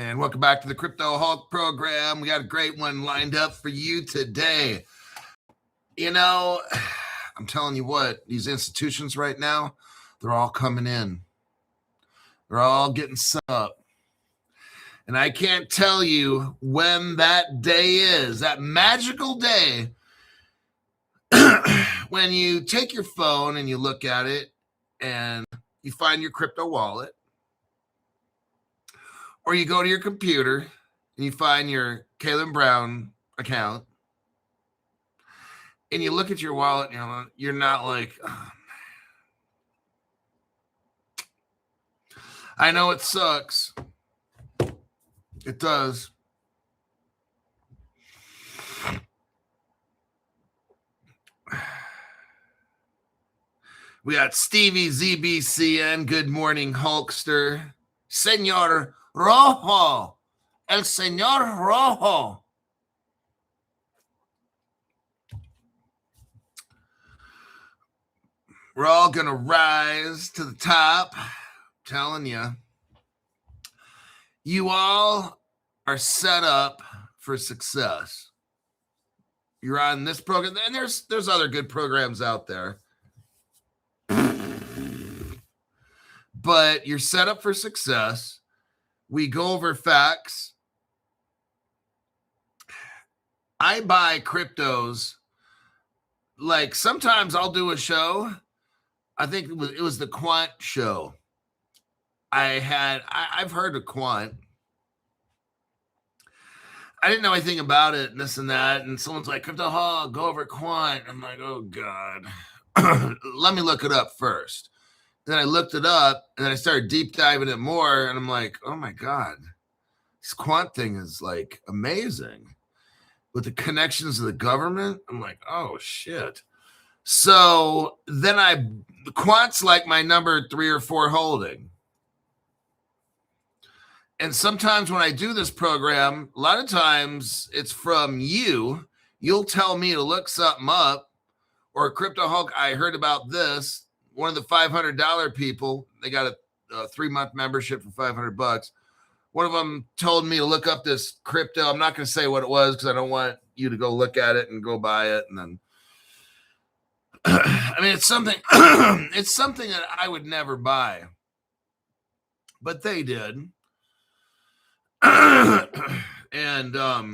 And welcome back to the Crypto Hulk program. We got a great one lined up for you today. You know, I'm telling you what, these institutions right now, they're all coming in. They're all getting set up. And I can't tell you when that day is, that magical day, when you take your phone and you look at it and you find your crypto wallet, or you go to your computer and you find your Caleb Brown account and you look at your wallet and you're not like, oh, I know it sucks. It does. We got Stevie ZBCN. Good morning, Hulkster. Senor Rojo. El Senor Rojo. We're all going to rise to the top. I'm telling you. You all are set up for success. You're on this program, and there's other good programs out there. But you're set up for success. We go over facts. I buy cryptos. Like sometimes I'll do a show. I think it was the Quant show. I've heard of Quant. I didn't know anything about it and this and that. And someone's like, Crypto Hall, go over Quant. I'm like, oh God. Let me look it up first. Then I looked it up and then I started deep diving it more. And I'm like, oh my God, this Quant thing is like amazing. With the connections to the government, I'm like, oh shit. So then Quant's like my number 3 or 4 holding. And sometimes when I do this program, a lot of times it's from you. You'll tell me to look something up, or Crypto Hulk, I heard about this. One of the $500 people, they got a 3-month membership for $500. One of them told me to look up this crypto. I'm not going to say what it was because I don't want you to go look at it and go buy it. And then, I mean, it's something that I would never buy, but they did. And I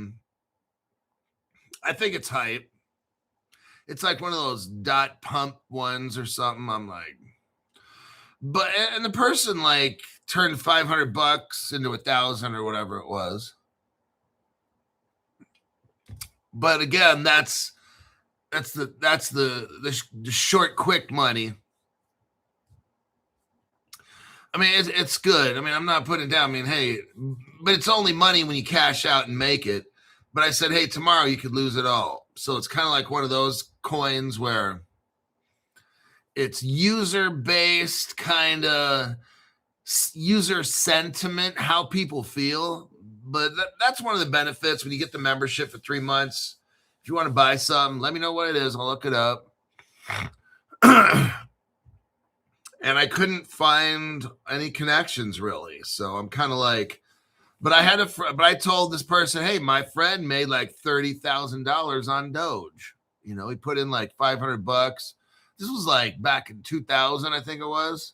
think it's hype. It's like one of those dot pump ones or something. I'm like, and the person like turned $500 into $1,000 or whatever it was. But again, that's the short, quick money. I mean, it's good. I mean, I'm not putting it down. I mean, hey, but it's only money when you cash out and make it. But I said, hey, tomorrow you could lose it all. So it's kind of like one of those coins where it's user-based, kind of user sentiment, how people feel. But that's one of the benefits when you get the membership for 3 months. If you want to buy something, let me know what it is. I'll look it up. And I couldn't find any connections really. So I'm kind of like, but I told this person, hey, my friend made like $30,000 on Doge. You know, he put in like $500. This was like back in 2000, I think it was,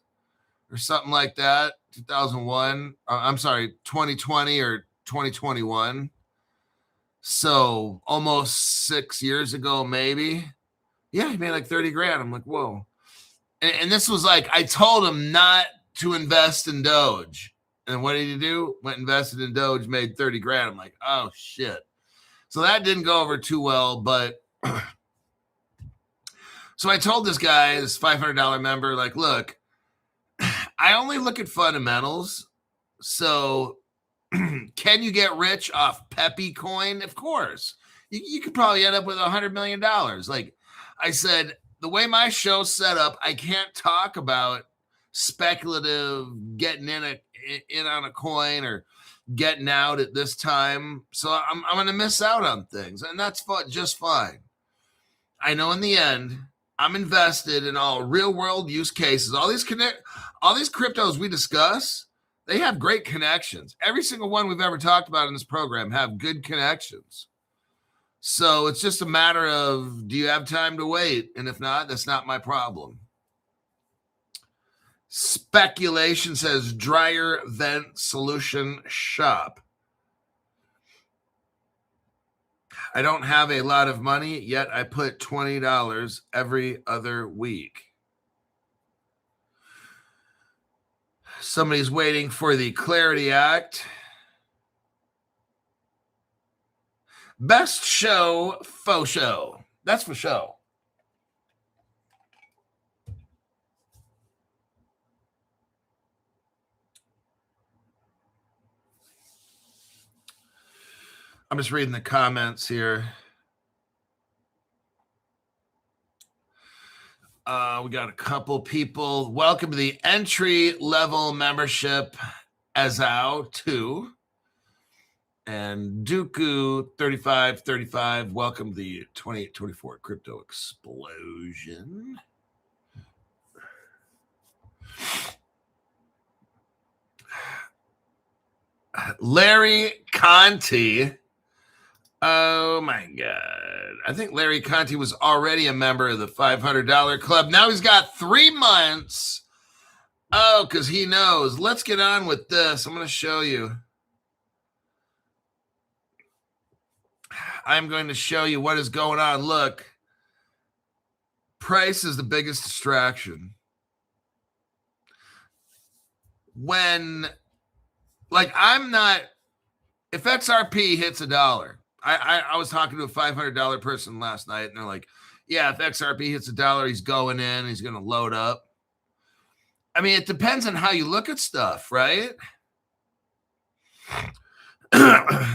or something like that. 2001. I'm sorry, 2020 or 2021. So almost 6 years ago, maybe. Yeah, he made like 30 grand. I'm like, whoa. And this was like, I told him not to invest in Doge. And what did he do? Went invested in Doge, made 30 grand. I'm like, oh shit. So that didn't go over too well, but so I told this guy, this $500 member, like, look, I only look at fundamentals. So can you get rich off Peppy coin? Of course. You could probably end up with $100 million. Like I said, the way my show's set up, I can't talk about speculative getting in on a coin or getting out at this time. So I'm going to miss out on things, and that's just fine. I know in the end, I'm invested in all real world use cases. All these cryptos we discuss, They have great connections. Every single one we've ever talked about in this program have good connections. So it's just a matter of, do you have time to wait? And if not, that's not my problem. Speculation says dryer vent solution shop. I don't have a lot of money, yet I put $20 every other week. Somebody's waiting for the Clarity Act. Best show, faux show. That's for show. I'm just reading the comments here. We got a couple people. Welcome to the entry level membership, Azao 2. And Dooku 3535. Welcome to the 2824 Crypto Explosion. Larry Conti. Oh my God. I think Larry Conti was already a member of the $500 club. Now he's got 3 months. Oh, because he knows. Let's get on with this. I'm going to show you. I'm going to show you what is going on. Look, price is the biggest distraction. When, like, I'm not, if XRP hits $1, I was talking to a $500 person last night, and they're like, yeah, if XRP hits $1, he's going in, he's going to load up. I mean, it depends on how you look at stuff, right?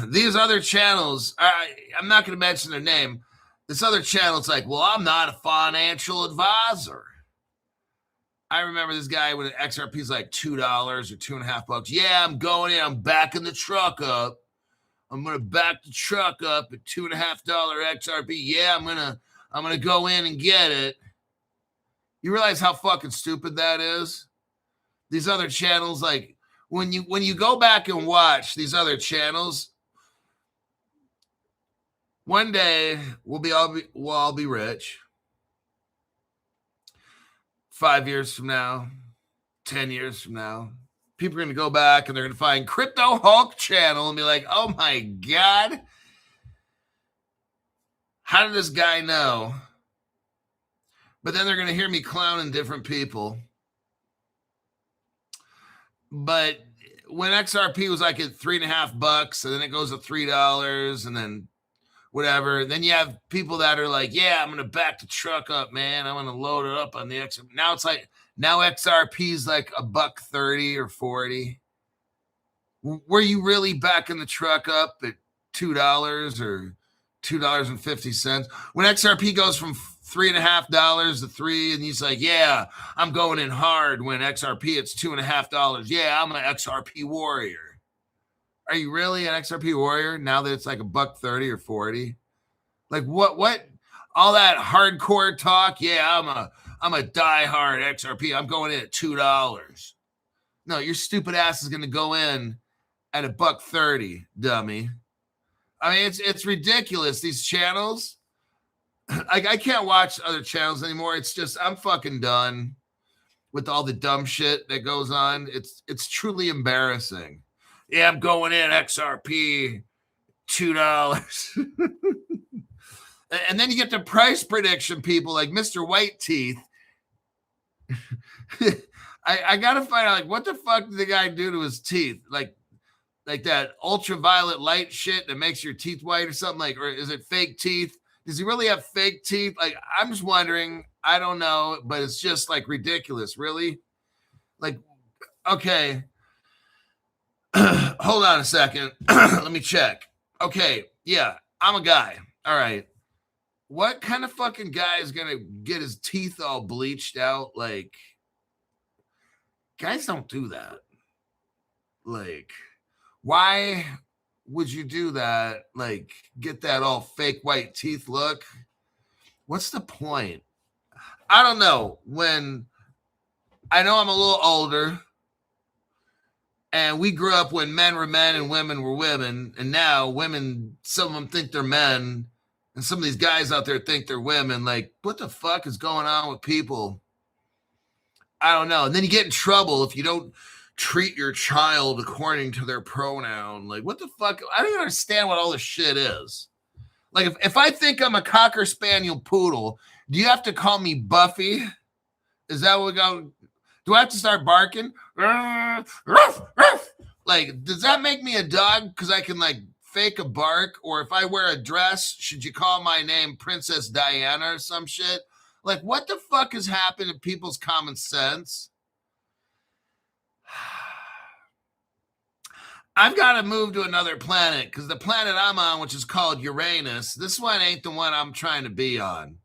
These other channels, I'm not going to mention their name. This other channel's like, well, I'm not a financial advisor. I remember this guy when XRP's like $2 or $2.50. Yeah, I'm going in. I'm backing the truck up. I'm going to back the truck up at $2.50 XRP. Yeah, I'm going to go in and get it. You realize how fucking stupid that is? These other channels, like, when you go back and watch these other channels, one day we'll all be rich. 5 years from now, 10 years from now, people are going to go back and they're going to find Crypto Hulk channel and be like, oh my God, how did this guy know? But then they're going to hear me clowning different people. But when XRP was like at $3.50, and then it goes to $3, and then whatever, then you have people that are like, yeah, I'm going to back the truck up, man. I'm going to load it up on the XRP. Now it's like, now XRP is like $1.30 or $1.40. Were you really backing the truck up at $2 or $2.50? When XRP goes from $3.50 to $3, and he's like, yeah, I'm going in hard. When XRP it's $2.50. Yeah, I'm an XRP warrior. Are you really an XRP warrior now that it's like $1.30 or $1.40? Like what all that hardcore talk? Yeah, I'm a diehard XRP. I'm going in at $2. No, your stupid ass is going to go in at $1.30, dummy. I mean, it's ridiculous. These channels. I can't watch other channels anymore. It's just, I'm fucking done with all the dumb shit that goes on. It's truly embarrassing. Yeah, I'm going in XRP, $2. And then you get the price prediction people like Mr. White Teeth. I got to find out, like, what the fuck did the guy do to his teeth? Like that ultraviolet light shit that makes your teeth white or something, like, or is it fake teeth? Does he really have fake teeth? Like, I'm just wondering. I don't know, but it's just like ridiculous, really. Like, okay. Hold on a second. Let me check. Okay. Yeah, I'm a guy. All right. What kind of fucking guy is going to get his teeth all bleached out? Like, guys don't do that. Like, why would you do that? Like, get that all fake white teeth look? What's the point? I don't know. When I know I'm a little older, And we grew up when men were men and women were women. And now women, some of them think they're men. And some of these guys out there think they're women. Like, what the fuck is going on with people? I don't know. And then you get in trouble if you don't treat your child according to their pronoun. Like, what the fuck? I don't even understand what all this shit is. Like, if I think I'm a Cocker Spaniel Poodle, do you have to call me Buffy? Is that what we go? Do I have to start barking? Like, does that make me a dog because I can, like, fake a bark? Or if I wear a dress, should you call my name Princess Diana or some shit? Like, what the fuck has happened to people's common sense? I've got to move to another planet because the planet I'm on, which is called Uranus, this one ain't the one I'm trying to be on.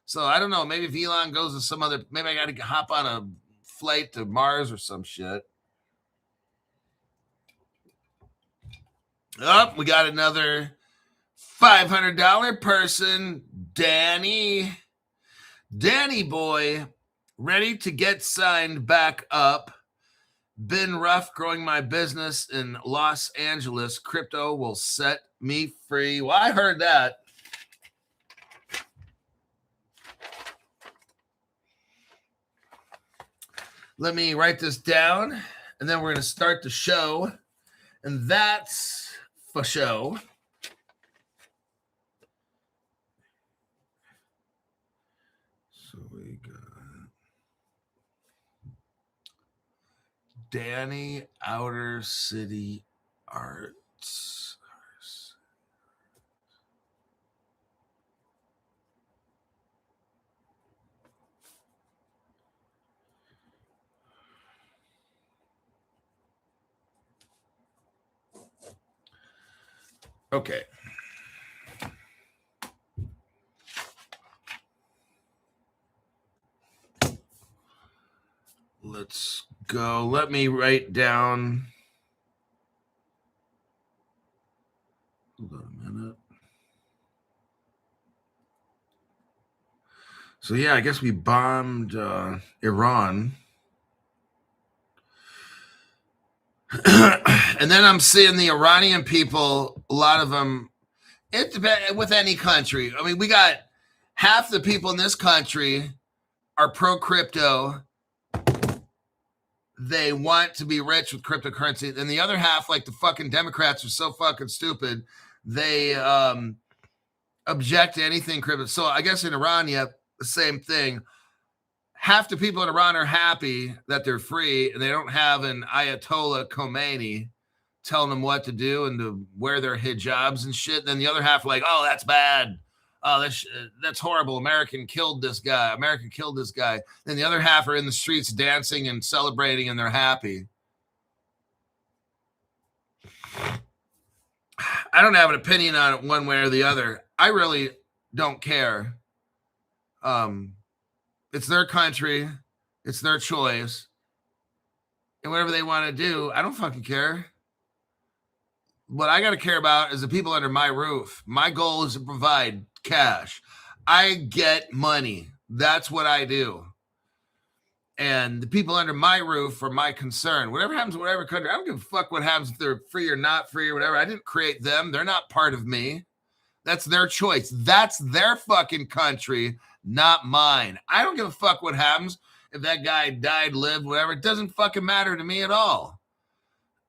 So I don't know. Maybe if Elon goes to some other, maybe I got to hop on a flight to Mars or some shit. Oh, we got another $500 person, Danny. Danny boy, ready to get signed back up. Been rough growing my business in Los Angeles. Crypto will set me free. Well, I heard that. Let me write this down, and then we're going to start the show. And that's for show. So we got Danny, Outer City Arts. Okay. Let's go. Let me write down. Hold on a minute. So, yeah, I guess we bombed Iran. And then I'm seeing the Iranian people, a lot of them, it depends with any country. I mean, we got half the people in this country are pro-crypto. They want to be rich with cryptocurrency. And the other half, like the fucking Democrats, are so fucking stupid. They object to anything crypto. So I guess in Iran, you have the same thing. Half the people in Iran are happy that they're free and they don't have an Ayatollah Khomeini telling them what to do and to wear their hijabs and shit. And then the other half are like, oh, that's bad. Oh, that's horrible. America killed this guy. Then the other half are in the streets dancing and celebrating and they're happy. I don't have an opinion on it one way or the other. I really don't care. It's their country. It's their choice. And whatever they want to do, I don't fucking care. What I got to care about is the people under my roof. My goal is to provide cash. I get money. That's what I do. And the people under my roof are my concern. Whatever happens in whatever country, I don't give a fuck what happens if they're free or not free or whatever. I didn't create them. They're not part of me. That's their choice. That's their fucking country, not mine. I don't give a fuck what happens if that guy died, lived, whatever. It doesn't fucking matter to me at all.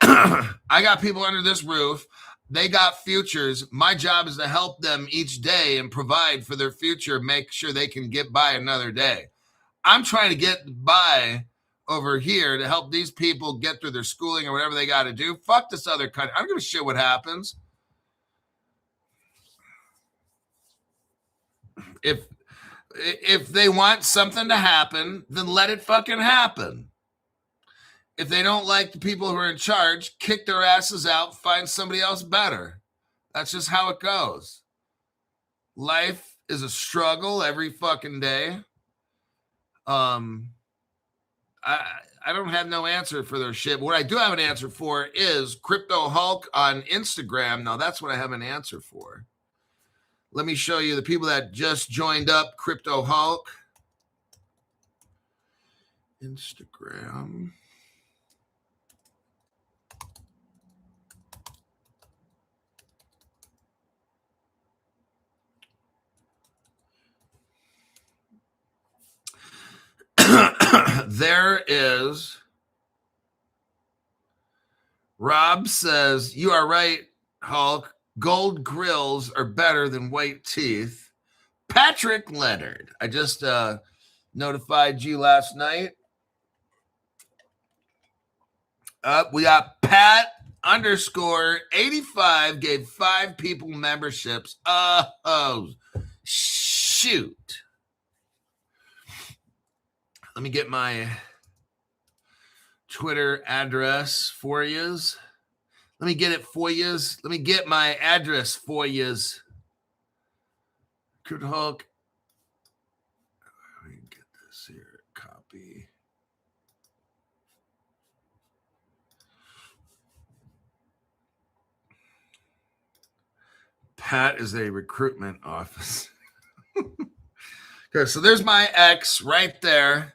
I got people under this roof. They got futures. My job is to help them each day and provide for their future, make sure they can get by another day. I'm trying to get by over here to help these people get through their schooling or whatever they got to do. Fuck this other country. I don't give a shit what happens. If they want something to happen, then let it fucking happen. If they don't like the people who are in charge, kick their asses out, find somebody else better. That's just how it goes. Life is a struggle every fucking day. I don't have no answer for their shit. But what I do have an answer for is Crypto Hulk on Instagram. Now that's what I have an answer for. Let me show you the people that just joined up. Crypto Hulk. Instagram. there is. Rob says, you are right, Hulk. Gold grills are better than white teeth. Patrick Leonard, I just notified you last night. We got Pat _85 gave 5 people memberships. Oh, shoot. Let me get my Twitter address for yous. Let me get it for yous. Let me get my address for yous. Kurt Hulk. Let me get this here. Copy. Pat is a recruitment office. Okay, so there's my ex right there.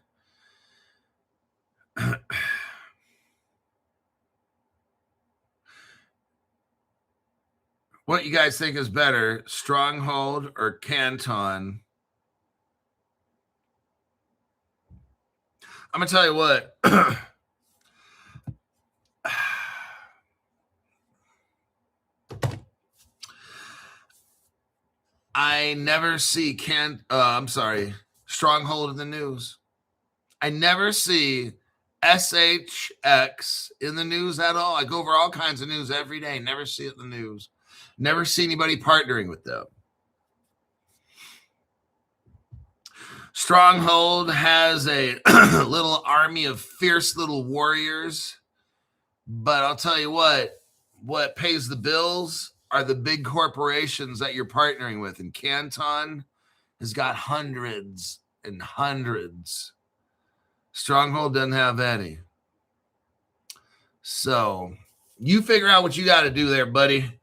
What you guys think is better, Stronghold or Canton? I'm going to tell you what. I never see Stronghold in the news. I never see SHX in the news at all. I go over all kinds of news every day. Never see it in the news. Never see anybody partnering with them. Stronghold has a little army of fierce little warriors. But I'll tell you what pays the bills are the big corporations that you're partnering with. And Canton has got hundreds and hundreds. Stronghold doesn't have any. So you figure out what you got to do there, buddy.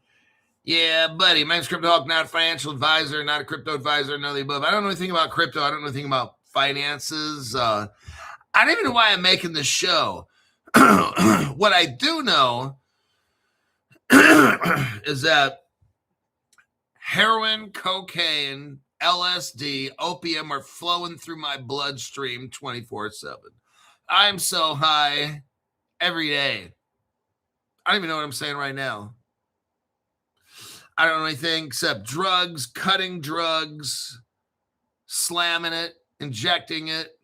Yeah, buddy. My name's Crypto Hawk, not a financial advisor, not a crypto advisor, none of the above. I don't know anything about crypto. I don't know anything about finances. I don't even know why I'm making this show. What I do know is that heroin, cocaine, LSD, opium are flowing through my bloodstream 24/7. I'm so high every day. I don't even know what I'm saying right now. I don't know anything except drugs, cutting drugs, slamming it, injecting it,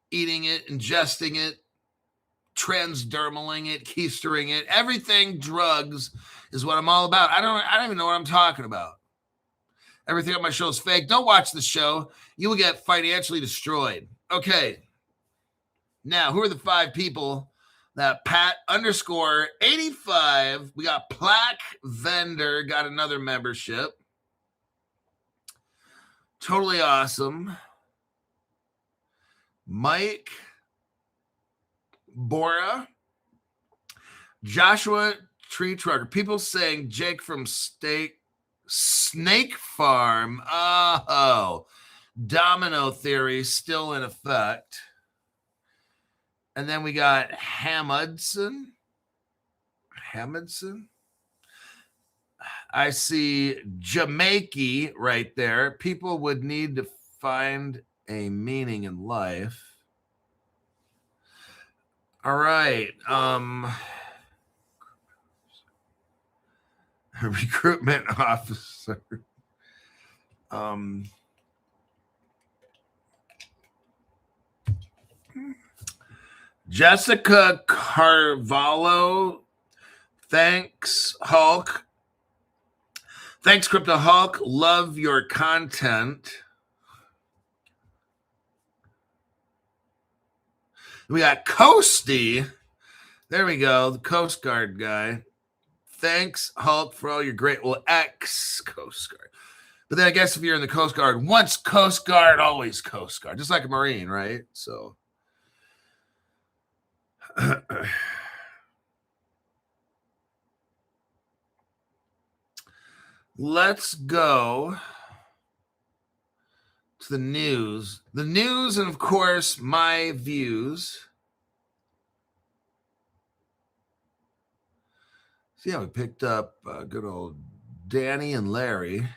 eating it, ingesting it, transdermaling it, keistering it. Everything drugs is what I'm all about. I don't even know what I'm talking about. Everything on my show is fake. Don't watch the show. You will get financially destroyed. Okay. Now, who are the 5 people that Pat _85? We got Plaque Vendor, got another membership. Totally awesome. Mike Bora, Joshua Tree Trucker. People saying Jake from Snake Farm. Oh, domino theory still in effect. And then we got Hamudson. I see Jamaica right there. People would need to find a meaning in life. All right. Recruitment officer. Jessica Carvalho. Thanks, Hulk. Thanks, Crypto Hulk. Love your content. We got Coasty. There we go. The Coast Guard guy. Thanks, Hulk, for all your great, ex-Coast Guard. But then I guess if you're in the Coast Guard, once Coast Guard, always Coast Guard. Just like a Marine, right? So. Let's go to the news. The news and, of course, my views. See how we picked up good old Danny and Larry.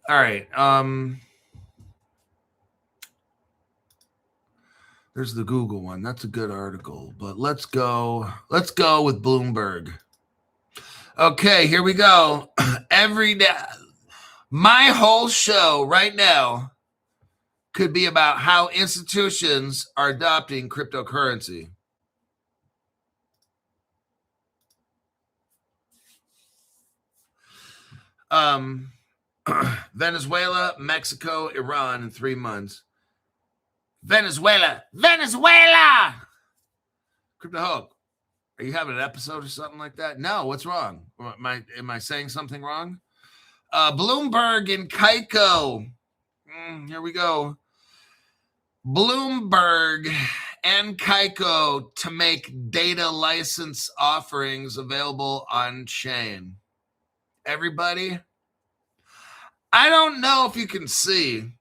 All right. There's the Google one. That's a good article. But let's go with Bloomberg. Okay, here we go. Every day, my whole show right now could be about how institutions are adopting cryptocurrency. Venezuela, Mexico, Iran in 3 months. Venezuela. Crypto Hulk, are you having an episode or something like that? No, what's wrong? Am I saying something wrong? Bloomberg and Kaiko. Here we go. Bloomberg and Kaiko to make data license offerings available on chain. Everybody, I don't know if you can see,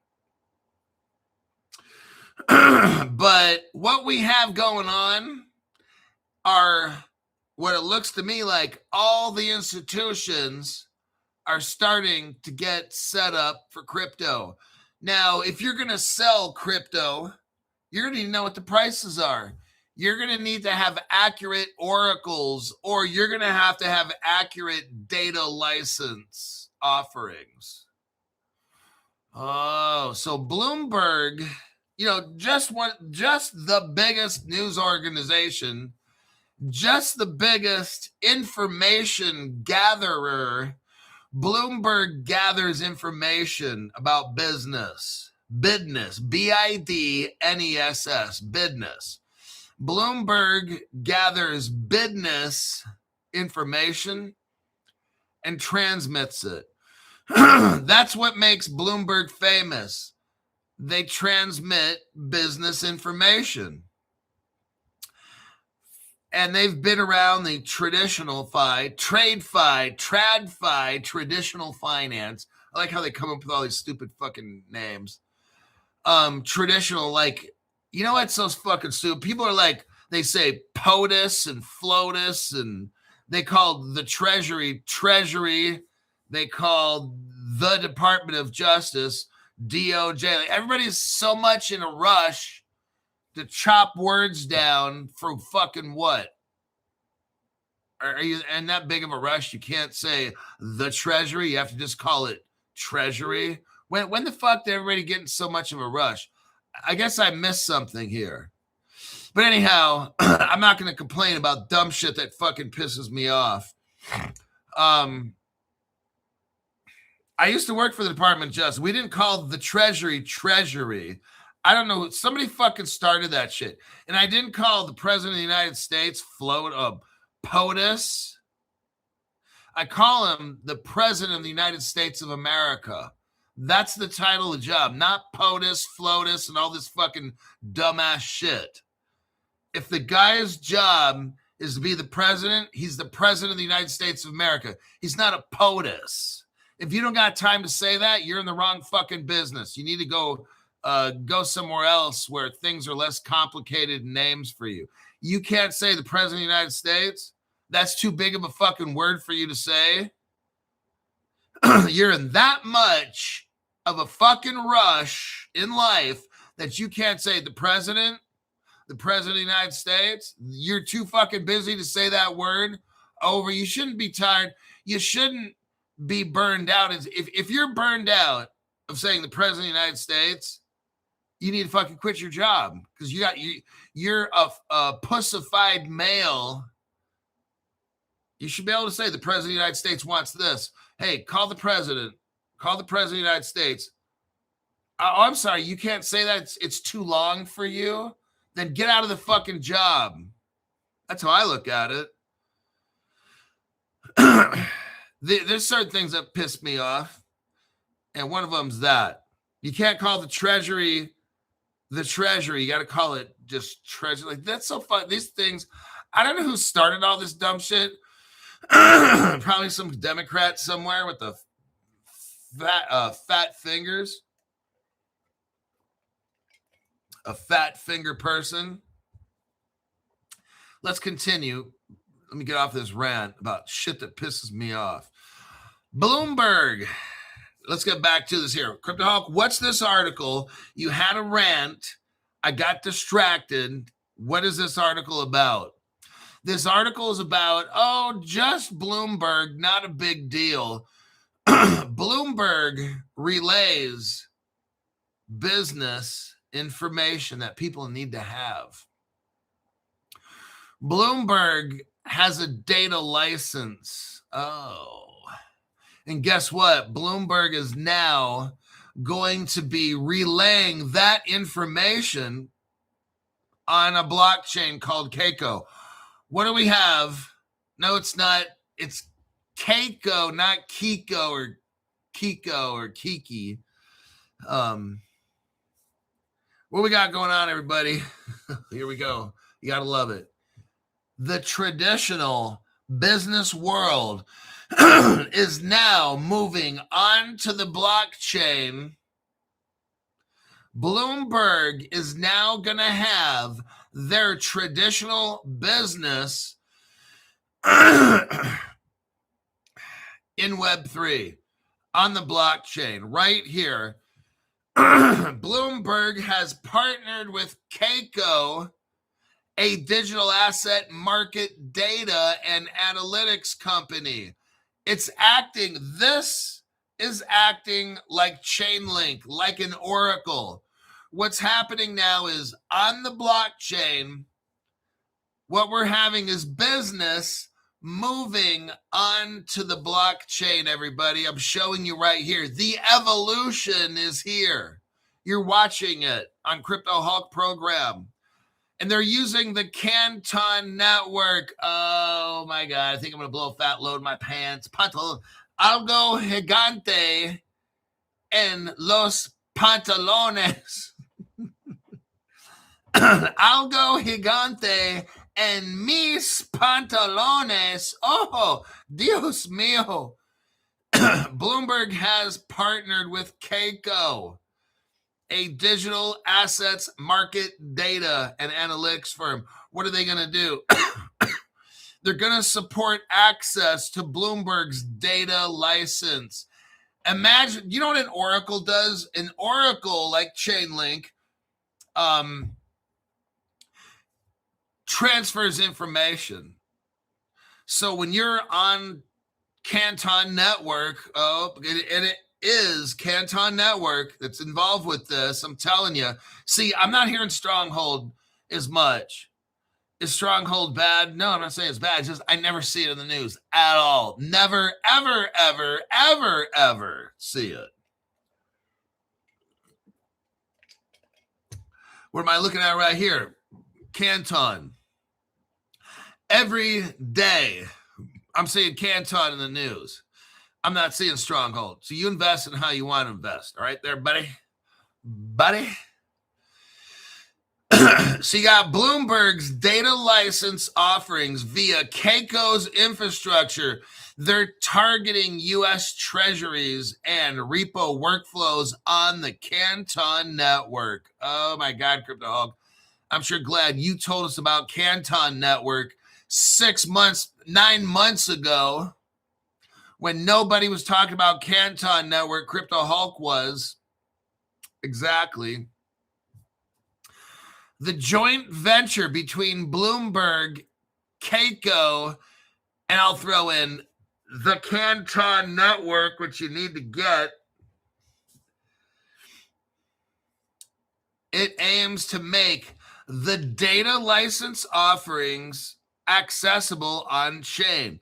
but what we have going on are what it looks to me like all the institutions are starting to get set up for crypto. Now, if you're going to sell crypto, you're going to need to know what the prices are. You're going to need to have accurate oracles, or you're going to have accurate data license offerings. Oh, so Bloomberg, just the biggest news organization, just the biggest information gatherer. Bloomberg gathers information about business, business, business, business. Bloomberg gathers business information and transmits it. That's what makes Bloomberg famous. They transmit business information. And they've been around the traditional TradFi, traditional finance. I like how they come up with all these stupid fucking names. Traditional, what's so fucking stupid? People are like, they say POTUS and FLOTUS, and they call the Treasury. They call the Department of Justice DOJ. Everybody's so much in a rush to chop words down for fucking what? Are you in that big of a rush? You can't say the Treasury. You have to just call it Treasury. When the fuck did everybody get in so much of a rush? I guess I missed something here. But anyhow, I'm not going to complain about dumb shit that fucking pisses me off. I used to work for the Department of Justice. We didn't call the Treasury. I don't know. Somebody fucking started that shit. And I didn't call the President of the United States POTUS. I call him the President of the United States of America. That's the title of the job, not POTUS, FLOTUS, and all this fucking dumbass shit. If the guy's job is to be the president, he's the President of the United States of America. He's not a POTUS. If you don't got time to say that, you're in the wrong fucking business. You need to go somewhere else where things are less complicated names for you. You can't say the President of the United States. That's too big of a fucking word for you to say. You're in that much of a fucking rush in life that you can't say the President of the United States. You're too fucking busy to say that word over. You shouldn't be tired. You shouldn't be burned out. If you're burned out of saying the President of the United States, you need to fucking quit your job, because you're a pussified male. You should be able to say the President of the United States wants this. Hey, call the President. Call the President of the United States. Oh, I'm sorry. You can't say that. It's too long for you. Then get out of the fucking job. That's how I look at it. There's certain things that piss me off. And one of them's that. You can't call the Treasury the Treasury. You got to call it just Treasury. Like, that's so fun. These things, I don't know who started all this dumb shit. Probably some Democrat somewhere with the fat fingers. A fat finger person. Let's continue. Let me get off this rant about shit that pisses me off. Bloomberg. Let's get back to this here. Crypto Hawk, what's this article? You had a rant I got distracted. What is this article about? This article is about, just Bloomberg, not a big deal. Bloomberg relays business information that people need to have. Bloomberg has a data license. And guess what? Bloomberg is now going to be relaying that information on a blockchain called Keiko. What do we have? No, it's not. It's Keiko, not Kiko or Kiki. What we got going on, everybody? Here we go. You got to love it. The traditional business world is now moving on to the blockchain. Bloomberg is now going to have their traditional business in Web3 on the blockchain right here. Bloomberg has partnered with Keiko, a digital asset market data and analytics company. This is acting like Chainlink, like an Oracle. What's happening now is on the blockchain, what we're having is business moving on to the blockchain, everybody. I'm showing you right here. The evolution is here. You're watching it on Crypto Hulk program. And they're using the Canton network. Oh, my God. I think I'm going to blow a fat load in my pants. Algo gigante en los pantalones. Algo gigante en mis pantalones. Oh, Dios mío. Bloomberg has partnered with Keiko, a digital assets market data and analytics firm. What are they going to do? They're going to support access to Bloomberg's data license. Imagine, you know what an Oracle does? An Oracle, like Chainlink, transfers information. So when you're on Canton network, and it is Canton network that's involved with this, I'm telling you. See, I'm not hearing Stronghold as much. Is Stronghold bad? No, I'm not saying it's bad. It's just I never see it in the news at all. Never, ever, ever, ever, ever see it. What am I looking at right here? Canton. Every day, I'm seeing Canton in the news. I'm not seeing Stronghold. So you invest in how you want to invest. All right there, buddy? Buddy? So you got Bloomberg's data license offerings via Keiko's infrastructure. They're targeting U.S. treasuries and repo workflows on the Canton network. Oh, my God, Crypto Hulk. I'm sure glad you told us about Canton network 9 months ago when nobody was talking about Canton network. Crypto Hulk was. Exactly. The joint venture between Bloomberg, Keiko, and I'll throw in the Canton network, which you need to get. It aims to make the data license offerings accessible on chain,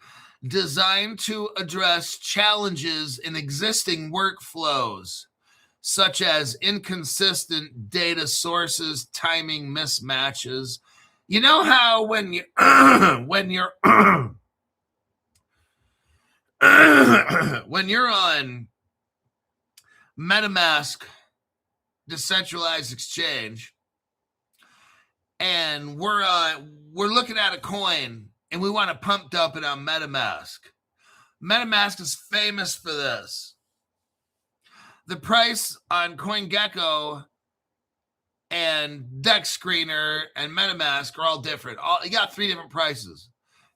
designed to address challenges in existing workflows, such as inconsistent data sources, timing mismatches. You know how when you're when you're on MetaMask decentralized exchange, and we're looking at a coin and we want to pump dump it on MetaMask. MetaMask is famous for this. The price on CoinGecko and Dex Screener and MetaMask are all different. You got 3 different prices.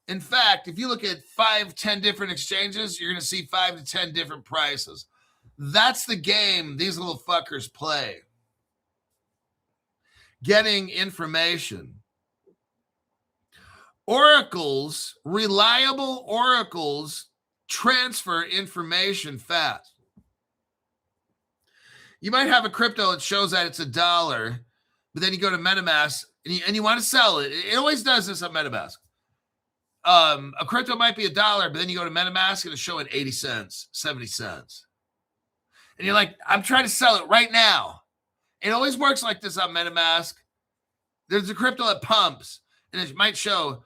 In fact, if you look at 5-10 different exchanges, you're going to see 5 to 10 different prices. That's the game these little fuckers play. getting information. Oracles, reliable oracles, transfer information fast. You might have a crypto that shows that it's $1, but then you go to MetaMask and you want to sell it. It always does this on MetaMask. A crypto might be $1, but then you go to MetaMask and it's showing 80 cents, 70 cents. And you're like, I'm trying to sell it right now. It always works like this on MetaMask. There's a crypto that pumps, and it might show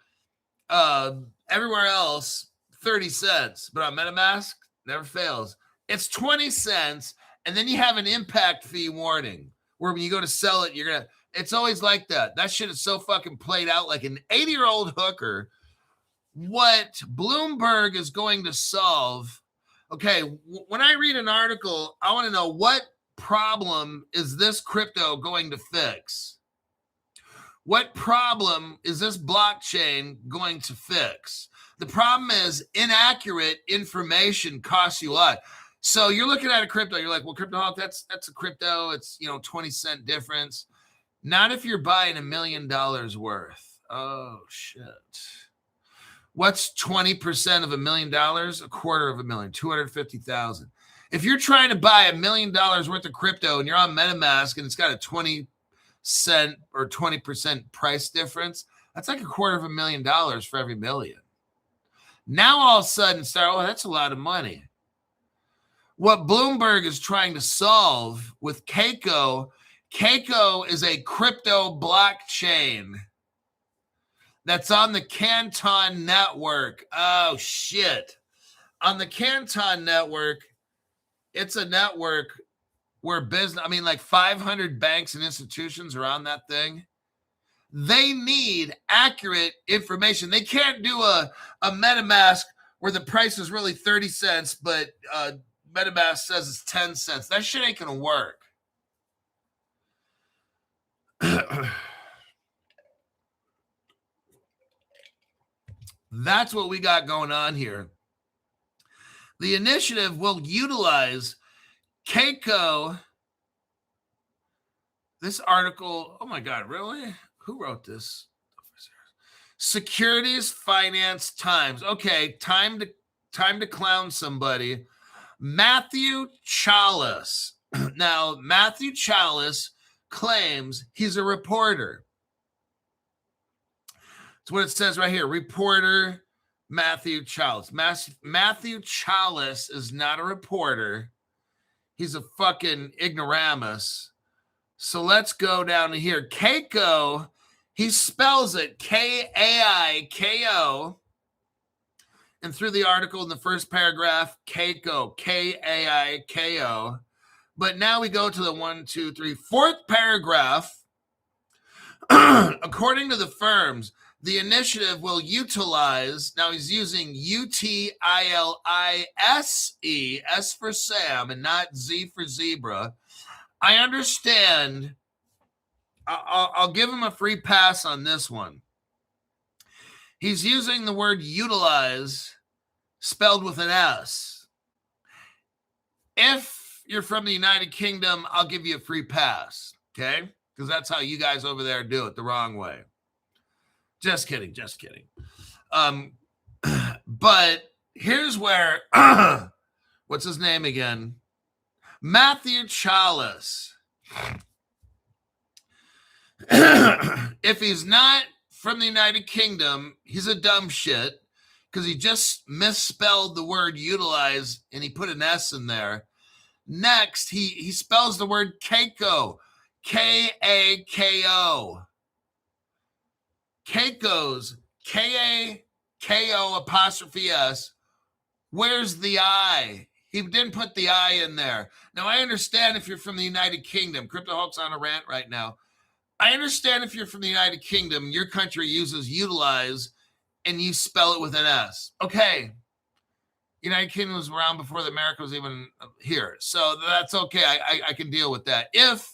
everywhere else 30 cents, but on MetaMask, never fails. It's 20 cents, and then you have an impact fee warning where when you go to sell it, it's always like that. That shit is so fucking played out like an 80-year-old hooker. What Bloomberg is going to solve, okay, when I read an article, I want to know what problem is this crypto going to fix? What problem is this blockchain going to fix? The problem is inaccurate information costs you a lot. So you're looking at a crypto, you're like, well, CryptoHawk, that's a crypto. It's 20-cent difference. Not if you're buying $1 million worth. Oh shit. What's 20% of $1 million? $250,000, 250,000. If you're trying to buy $1 million worth of crypto and you're on MetaMask and it's got a 20-cent or 20% price difference, that's like $250,000 for every million. Now all of a sudden that's a lot of money. What Bloomberg is trying to solve with Keiko is a crypto blockchain that's on the Canton network. Oh shit. On the Canton network, it's a network where like 500 banks and institutions are on that thing. They need accurate information. They can't do a MetaMask where the price is really 30 cents, but MetaMask says it's 10 cents. That shit ain't going to work. That's what we got going on here. The initiative will utilize Keiko. This article, oh my God, really? Who wrote this? Securities Finance Times. Okay, time to clown somebody. Matthew Chalice. Now, Matthew Chalice claims he's a reporter. That's what it says right here. Reporter Matthew Chalice. Matthew Chalice is not a reporter. He's a fucking ignoramus. So let's go down to here. Keiko, he spells it K-A-I-K-O. And through the article in the first paragraph, Keiko, K-A-I-K-O. But now we go to the fourth paragraph. According to the firms, the initiative will utilize, now he's using U-T-I-L-I-S-E, S for Sam and not Z for zebra. I understand. I'll give him a free pass on this one. He's using the word utilize spelled with an S. If you're from the United Kingdom, I'll give you a free pass, okay? Because that's how you guys over there do it the wrong way. Just kidding. But here's where, what's his name again? Matthew Chalice. If he's not from the United Kingdom, he's a dumb shit because he just misspelled the word utilize and he put an S in there. Next, he spells the word Keiko, K-A-K-O. Keiko's, K-A-K-O apostrophe S. Where's the I? He didn't put the I in there. Now, I understand if you're from the United Kingdom. CryptoHawk's on a rant right now. I understand if you're from the United Kingdom, your country uses utilize and you spell it with an S. Okay. United Kingdom was around before the America was even here. So that's okay. I can deal with that. If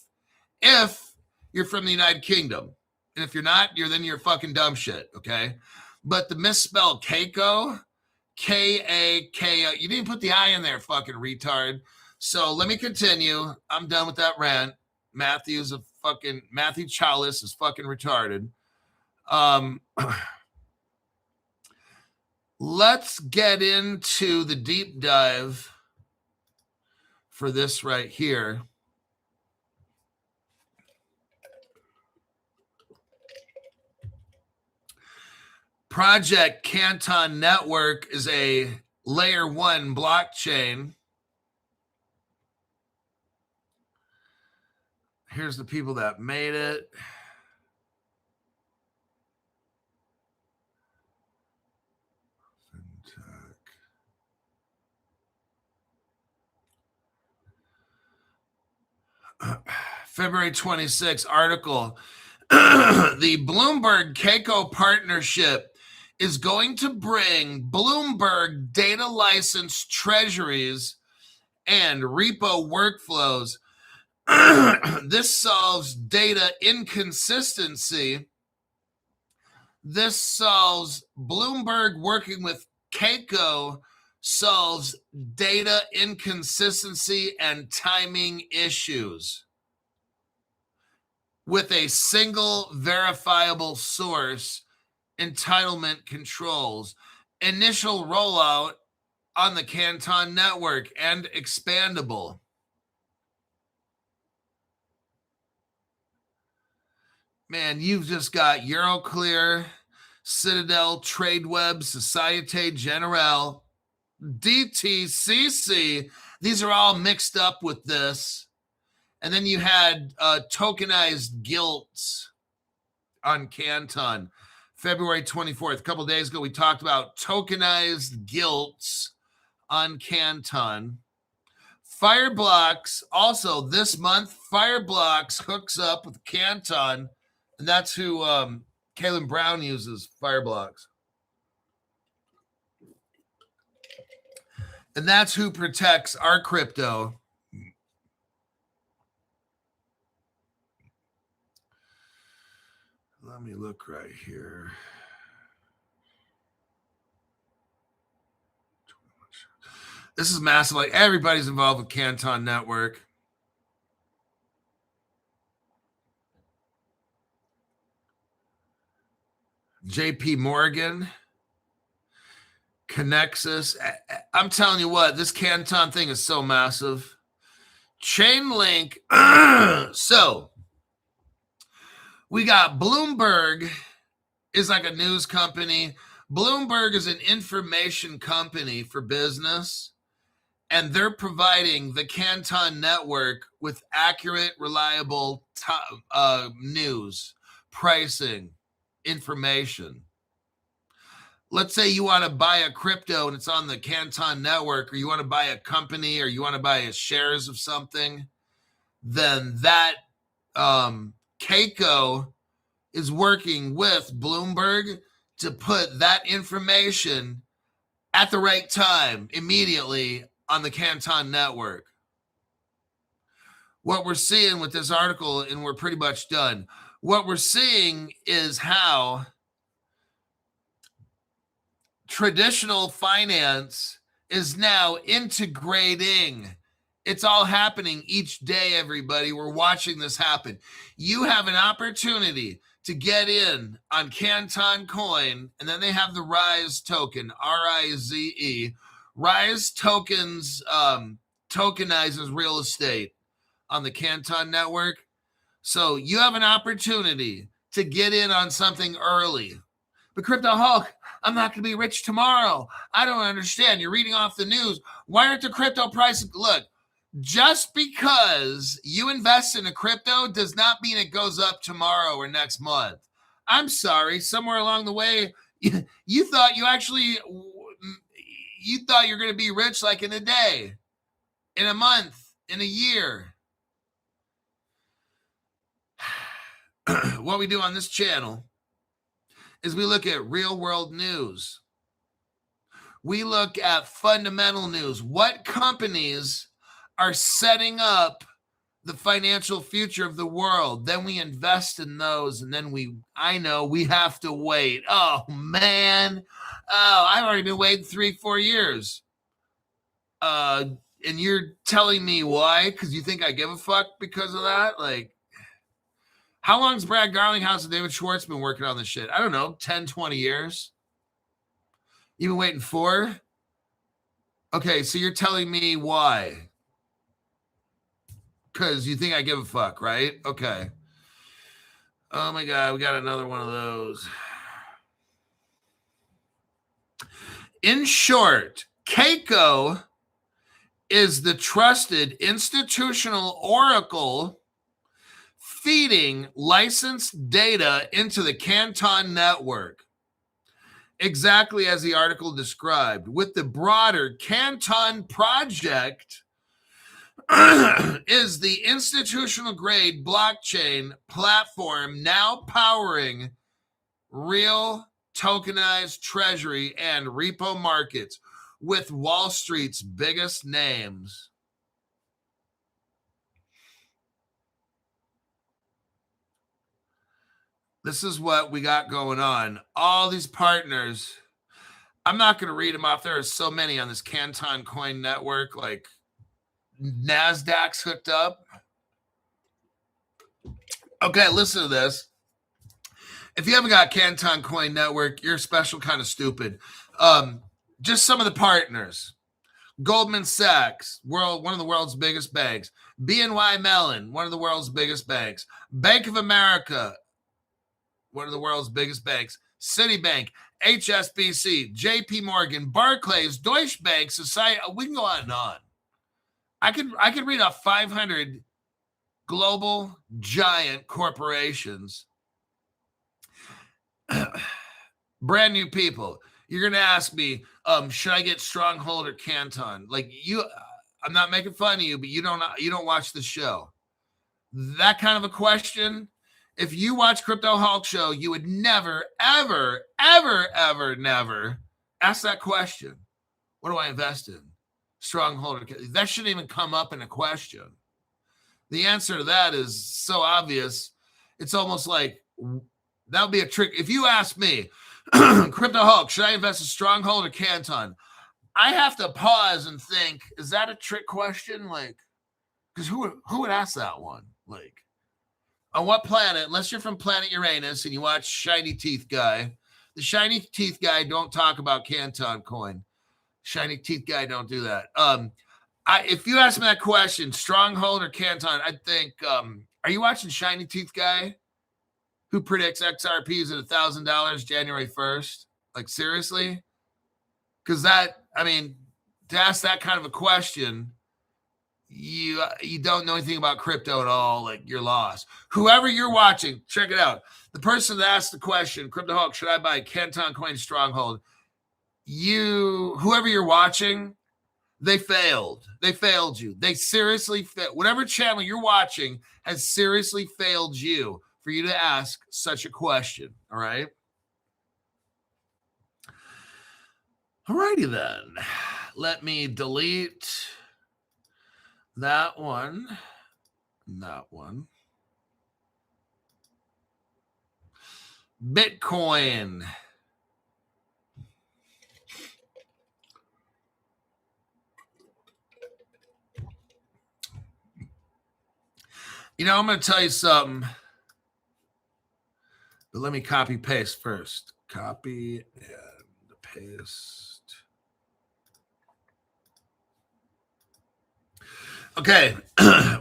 you're from the United Kingdom. And if you're not, you're fucking dumb shit. Okay. But the misspelled Keiko, K-A-K-O, you didn't put the I in there, fucking retard. So let me continue. I'm done with that rant. Matthew's a fucking Matthew Chalice is fucking retarded. Let's get into the deep dive for this right here. Project Canton Network is a layer 1 blockchain. Here's the people that made it. February 26th article. The Bloomberg Keiko partnership is going to bring Bloomberg data license treasuries and repo workflows. This solves data inconsistency. This solves Bloomberg working with Keiko solves data inconsistency and timing issues with a single verifiable source, entitlement controls, initial rollout on the Canton network, and expandable. Man, you've just got Euroclear, Citadel, TradeWeb, Societe Generale, DTCC. These are all mixed up with this. And then you had tokenized gilts on Canton. February 24th, a couple of days ago, we talked about tokenized gilts on Canton. Fireblocks, also this month, Fireblocks hooks up with Canton, and that's who Caleb Brown uses, Fireblocks. And that's who protects our crypto. Let me look right here. This is massive. Like, everybody's involved with Canton Network. JP Morgan, Connexus. I'm telling you what, this Canton thing is so massive. Chainlink. So we got Bloomberg is like a news company. Bloomberg is an information company for business, and they're providing the Canton network with accurate, reliable news, pricing, information. Let's say you want to buy a crypto and it's on the Canton network, or you want to buy a company, or you want to buy shares of something, then that Keiko is working with Bloomberg to put that information at the right time, immediately on the Canton network. What we're seeing with this article, and we're pretty much done, what we're seeing is how traditional finance is now integrating. It's all happening each day, everybody. We're watching this happen. You have an opportunity to get in on Canton Coin, and then they have the Rise token, RIZE. Rise tokens tokenizes real estate on the Canton network. So you have an opportunity to get in on something early. But Crypto Hulk, I'm not going to be rich tomorrow. I don't understand. You're reading off the news. Why aren't the crypto prices? Look, just because you invest in a crypto does not mean it goes up tomorrow or next month. I'm sorry. Somewhere along the way, you thought you're going to be rich like in a day, in a month, in a year. What we do on this channel is we look at real world news. We look at fundamental news. What companies are setting up the financial future of the world? Then we invest in those, and then I know we have to wait. Oh, man. Oh, I've already been waiting 3-4 years. And you're telling me why? Because you think I give a fuck because of that? Like, How long's Brad Garlinghouse and David Schwartz been working on this shit? I don't know, 10, 20 years? You've been waiting for? Okay, so you're telling me why? Because you think I give a fuck, right? Okay. Oh my God, we got another one of those. In short, Keiko is the trusted institutional oracle feeding licensed data into the Canton network, exactly as the article described, with the broader Canton project is the institutional grade blockchain platform now powering real tokenized treasury and repo markets with Wall Street's biggest names. This is what we got going on. All these partners, I'm not going to read them off. There are so many on this Canton Coin Network, like NASDAQ's hooked up. Okay, listen to this. If you haven't got Canton Coin Network, you're special kind of stupid. Just some of the partners. Goldman Sachs, one of the world's biggest banks. BNY Mellon, one of the world's biggest banks. Bank of America, one of the world's biggest banks. Citibank, HSBC, JP Morgan, Barclays, Deutsche Bank, Society. We can go on and on. I could read off 500 global giant corporations. Brand new people. You're going to ask me, should I get Stronghold or Canton? Like I'm not making fun of you, but you don't watch the show. That kind of a question, if you watch Crypto Hulk Show, you would never, ever, ever, ever, never ask that question. What do I invest in? Stronghold or Canton? That shouldn't even come up in a question. The answer to that is so obvious. It's almost like that would be a trick. If you ask me, Crypto Hulk, should I invest in Stronghold or Canton? I have to pause and think, is that a trick question? Like, because who would ask that one? Like, on what planet, unless you're from planet Uranus and you watch Shiny Teeth Guy, the Shiny Teeth Guy don't talk about Canton coin. Shiny Teeth Guy don't do that. If you ask me that question, Stronghold or Canton, I'd think, are you watching Shiny Teeth Guy? Who predicts XRPs at $1,000 January 1st? Like, seriously? Because to ask that kind of a question, you don't know anything about crypto at all. Like, you're lost. Whoever you're watching, check it out. The person that asked the question, Crypto Hulk, should I buy Canton Coin Stronghold? Whoever you're watching, they failed. They failed you. They seriously failed. Whatever channel you're watching has seriously failed you for you to ask such a question. All right. All righty then. Let me delete that one. That one. Bitcoin. I'm going to tell you something. But let me copy paste first. Copy and paste. Okay.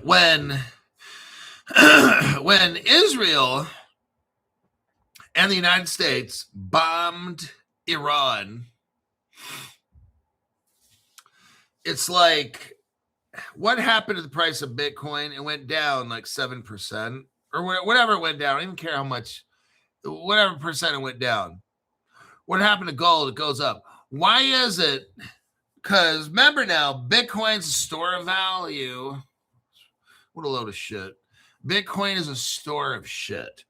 When Israel and the United States bombed Iran, it's like, what happened to the price of Bitcoin? It went down like 7% or whatever it went down. I don't even care how much. Whatever percent it went down. What happened to gold? It goes up. Why is it? Because remember now, Bitcoin's a store of value. What a load of shit. Bitcoin is a store of shit.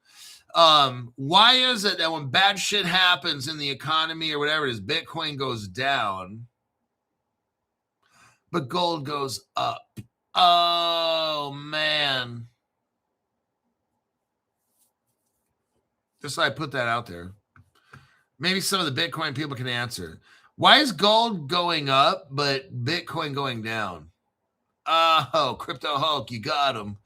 Why is it that when bad shit happens in the economy or whatever it is, Bitcoin goes down, but gold goes up? Oh, man. Just so I put that out there. Maybe some of the Bitcoin people can answer. Why is gold going up, but Bitcoin going down? Oh, Crypto Hulk, you got him.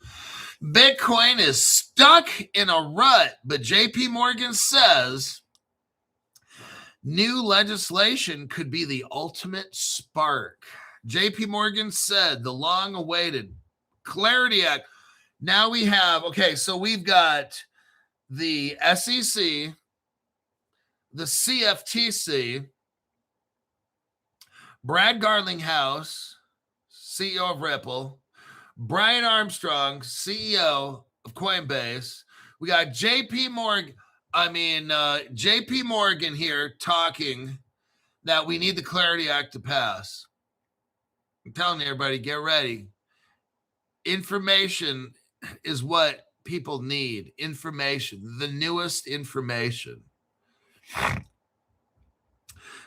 Bitcoin is stuck in a rut, but JP Morgan says new legislation could be the ultimate spark. JP Morgan said the long-awaited Clarity Act. Now we have, okay, so we've got the SEC, the CFTC, Brad Garlinghouse, CEO of Ripple, Brian Armstrong, CEO of Coinbase. We got JP Morgan here talking that we need the Clarity Act to pass. I'm telling everybody, get ready. Information is what people need. Information, the newest information.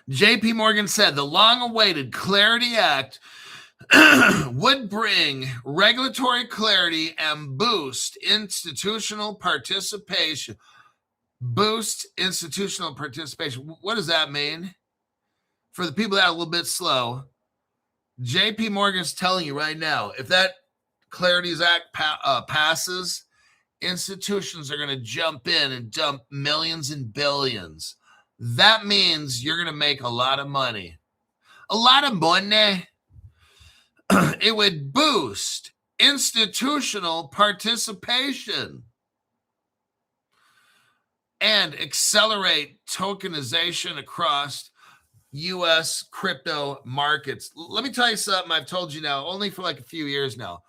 JP Morgan said the long-awaited Clarity Act would bring regulatory clarity and boost institutional participation. Boost institutional participation. What does that mean? For the people that are a little bit slow, JP Morgan's telling you right now, if that Clarity Act passes, institutions are going to jump in and dump millions and billions. That means you're going to make a lot of money. A lot of money. It would boost institutional participation and accelerate tokenization across U.S. crypto markets. Let me tell you something I've told you now, only for like a few years now.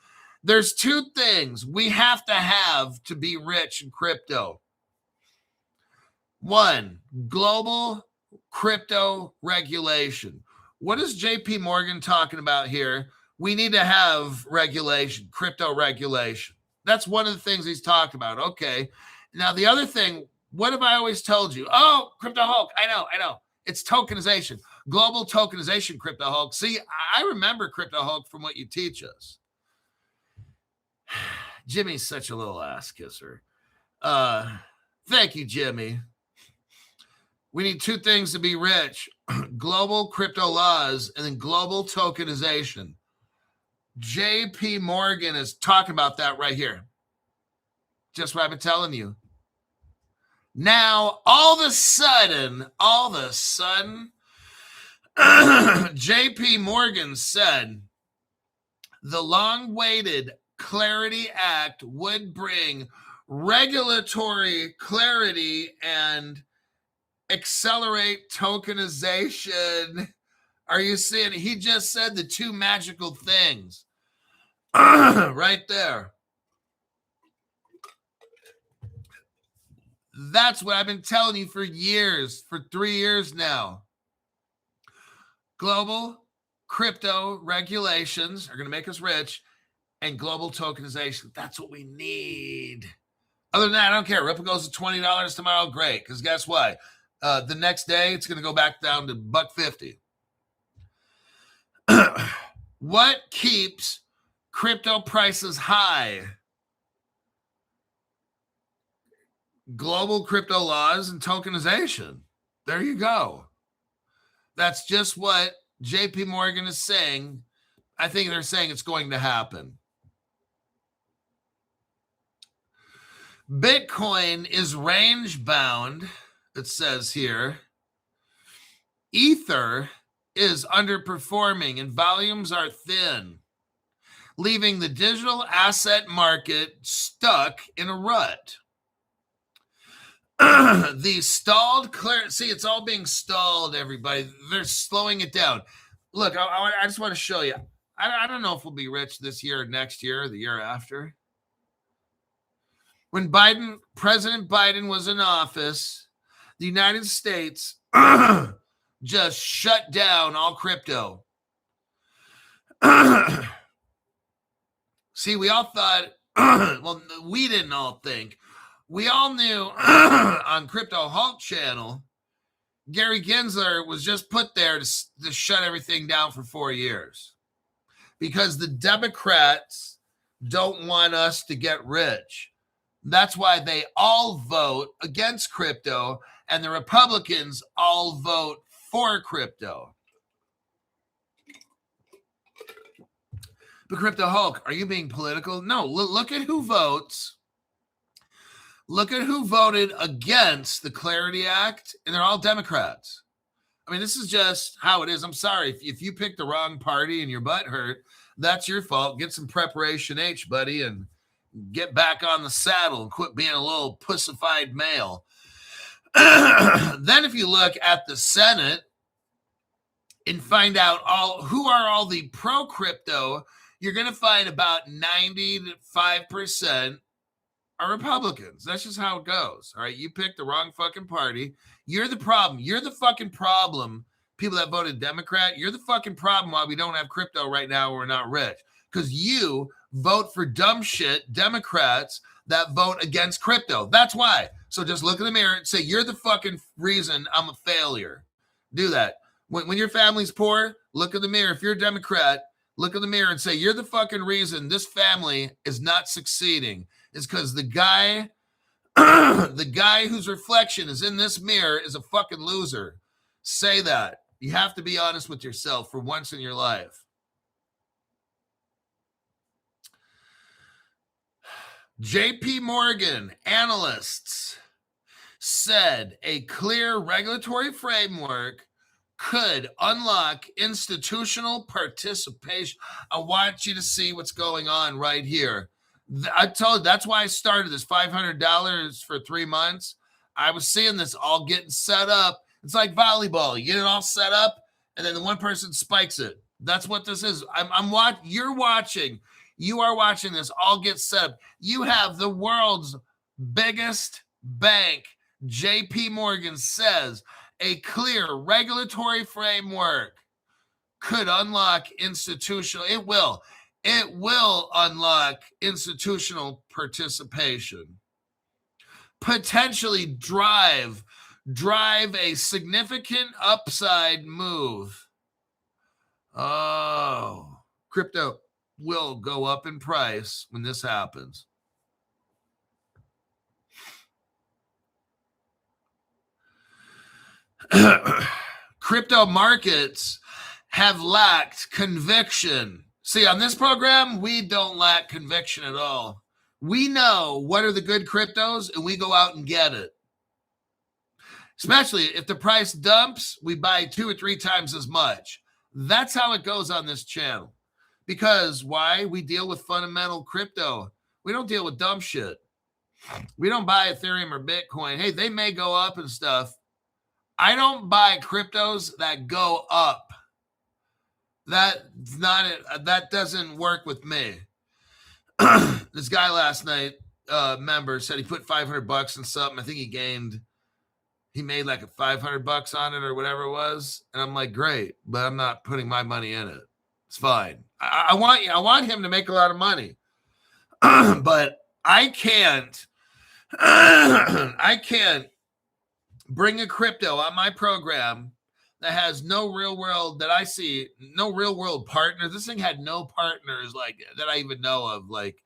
There's two things we have to be rich in crypto. One, global crypto regulation. What is JP Morgan talking about here? We need to have regulation, crypto regulation. That's one of the things he's talking about. Okay. Now, the other thing, what have I always told you? Oh, Crypto Hulk. I know. It's tokenization. Global tokenization, Crypto Hulk. See, I remember Crypto Hulk from what you teach us. Jimmy's such a little ass kisser. Thank you, Jimmy. We need two things to be rich. Global crypto laws and then global tokenization. JP Morgan is talking about that right here. Just what I've been telling you. Now, all of a sudden, JP Morgan said the long-awaited Clarity Act would bring regulatory clarity and accelerate tokenization. Are you seeing it? He just said the two magical things right there. That's what I've been telling you for years, for 3 years now. Global crypto regulations are going to make us rich, and global tokenization. That's what we need. Other than that, I don't care. Ripple goes to $20 tomorrow. Great. Because guess what? The next day, it's going to go back down to $1.50. What keeps crypto prices high? Global crypto laws and tokenization. There you go. That's just what JP Morgan is saying. I think they're saying it's going to happen. Bitcoin is range bound, it says here. Ether is underperforming and volumes are thin, leaving the digital asset market stuck in a rut. The stalled see, it's all being stalled, everybody. They're slowing it down. Look, I just want to show you. I don't know if we'll be rich this year or next year or the year after. When President Biden was in office, the United States just shut down all crypto. See, we all thought, well, we didn't all think. We all knew on Crypto Hulk channel, Gary Gensler was just put there to shut everything down for 4 years because the Democrats don't want us to get rich. That's why they all vote against crypto, and the Republicans all vote for crypto. But Crypto Hulk, are you being political? No, look at who votes. Look at who voted against the Clarity Act, and they're all Democrats. I mean, this is just how it is. I'm sorry. If you picked the wrong party and your butt hurt, that's your fault. Get some preparation H, buddy, and get back on the saddle and quit being a little pussified male. Then if you look at the Senate and find out who are all the pro-crypto, you're going to find about 95% are Republicans. That's just how it goes. All right. You picked the wrong fucking party. You're the problem. You're the fucking problem. People that voted Democrat, you're the fucking problem why we don't have crypto right now. We're not rich because you vote for dumb shit Democrats that vote against crypto. That's why. So just look in the mirror and say, you're the fucking reason I'm a failure. Do that. When your family's poor, look in the mirror. If you're a Democrat, look in the mirror and say, you're the fucking reason this family is not succeeding. It's because the guy whose reflection is in this mirror is a fucking loser. Say that. You have to be honest with yourself for once in your life. JP Morgan analysts said a clear regulatory framework could unlock institutional participation. I want you to see what's going on right here. I told you, that's why I started this $500 for 3 months. I was seeing this all getting set up. It's like volleyball. You get it all set up, and then the one person spikes it. That's what this is. You're watching. You are watching this all get set up. You have the world's biggest bank, JP Morgan, says a clear regulatory framework could unlock institutional. It will unlock institutional participation, potentially drive a significant upside move. Oh, crypto will go up in price when this happens. Crypto markets have lacked conviction. See, on this program, we don't lack conviction at all. We know what are the good cryptos, and we go out and get it. Especially if the price dumps, we buy 2 or 3 times as much. That's how it goes on this channel. Because why? We deal with fundamental crypto. We don't deal with dumb shit. We don't buy Ethereum or Bitcoin. Hey, they may go up and stuff. I don't buy cryptos that go up. That's not it. That doesn't work with me. This guy last night, member, said he put $500 in something. I think he made like $500 on it or whatever it was. And I'm like, great, but I'm not putting my money in it. It's fine. I want him to make a lot of money, but I can't bring a crypto on my program that has no real world that I see, no real world partners. This thing had no partners like that I even know of. Like,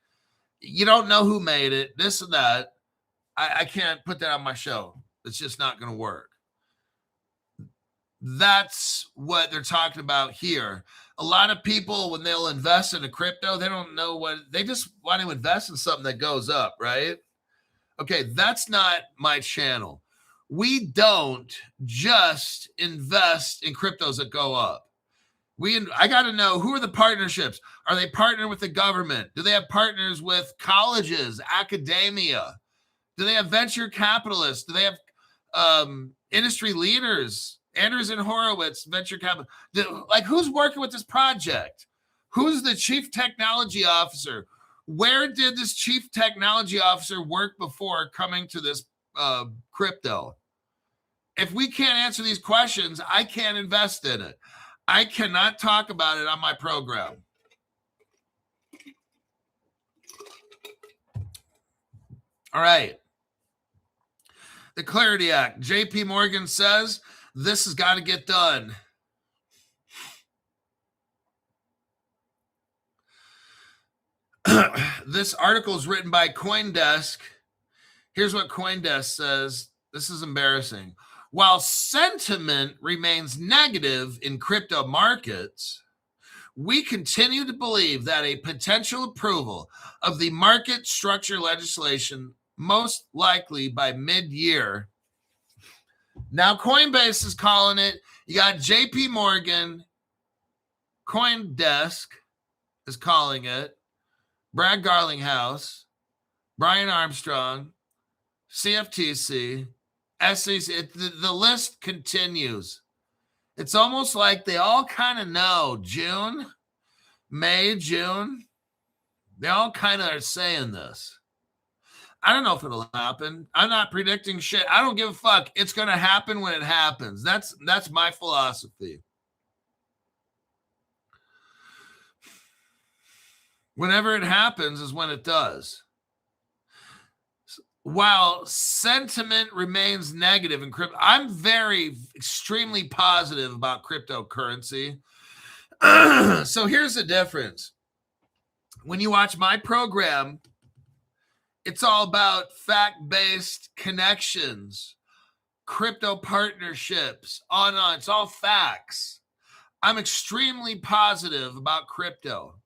you don't know who made it, this and that. I can't put that on my show. It's just not going to work. That's what they're talking about here. A lot of people, when they'll invest in a crypto, they don't know they just want to invest in something that goes up, right? Okay, that's not my channel. We don't just invest in cryptos that go up. I got to know, who are the partnerships? Are they partnering with the government? Do they have partners with colleges, academia? Do they have venture capitalists? Do they have industry leaders? Andreessen Horowitz, venture capital. Like, who's working with this project? Who's the chief technology officer? Where did this chief technology officer work before coming to this crypto? If we can't answer these questions, I can't invest in it. I cannot talk about it on my program. All right. The Clarity Act. JP Morgan says this has got to get done. This article is written by CoinDesk. Here's what CoinDesk says. This is embarrassing. While sentiment remains negative in crypto markets, We continue to believe that a potential approval of the market structure legislation, most likely by mid-year. Now, Coinbase is calling it. You got JP Morgan, CoinDesk is calling it, Brad Garlinghouse, Brian Armstrong, CFTC, SEC. The list continues. It's almost like they all kind of know May, June. They all kind of are saying this. I don't know if it'll happen. I'm not predicting shit. I don't give a fuck. It's going to happen when it happens. That's my philosophy. Whenever it happens is when it does. While sentiment remains negative in crypto, I'm extremely positive about cryptocurrency. So here's the difference. When you watch my program, it's all about fact-based connections, crypto partnerships, on and on. It's all facts. I'm extremely positive about crypto.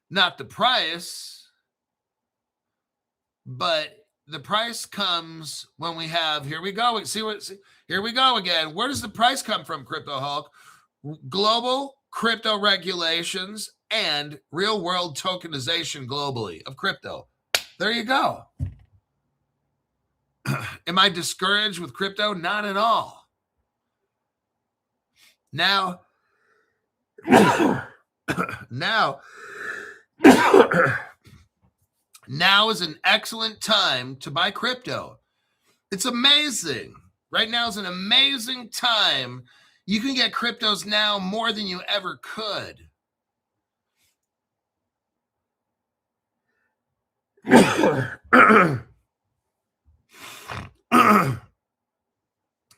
Not the price, but the price comes when we have, here we go. Here we go again. Where does the price come from, Crypto Hulk? Global crypto regulations and real world tokenization globally of crypto. There you go. Am I discouraged with crypto? Not at all. Now is an excellent time to buy crypto. It's amazing. Right now is an amazing time. You can get cryptos now more than you ever could. The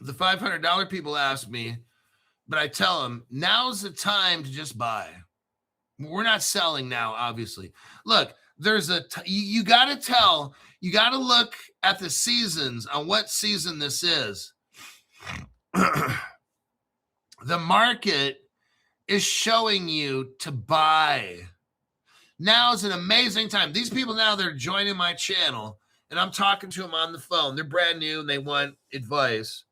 $500 people ask me, but I tell them, now's the time to just buy. We're not selling now, obviously. Look, you got to look at the seasons on what season this is. The market is showing you to buy. Now is an amazing time. These people now, they're joining my channel, and I'm talking to them on the phone. They're brand new, and they want advice.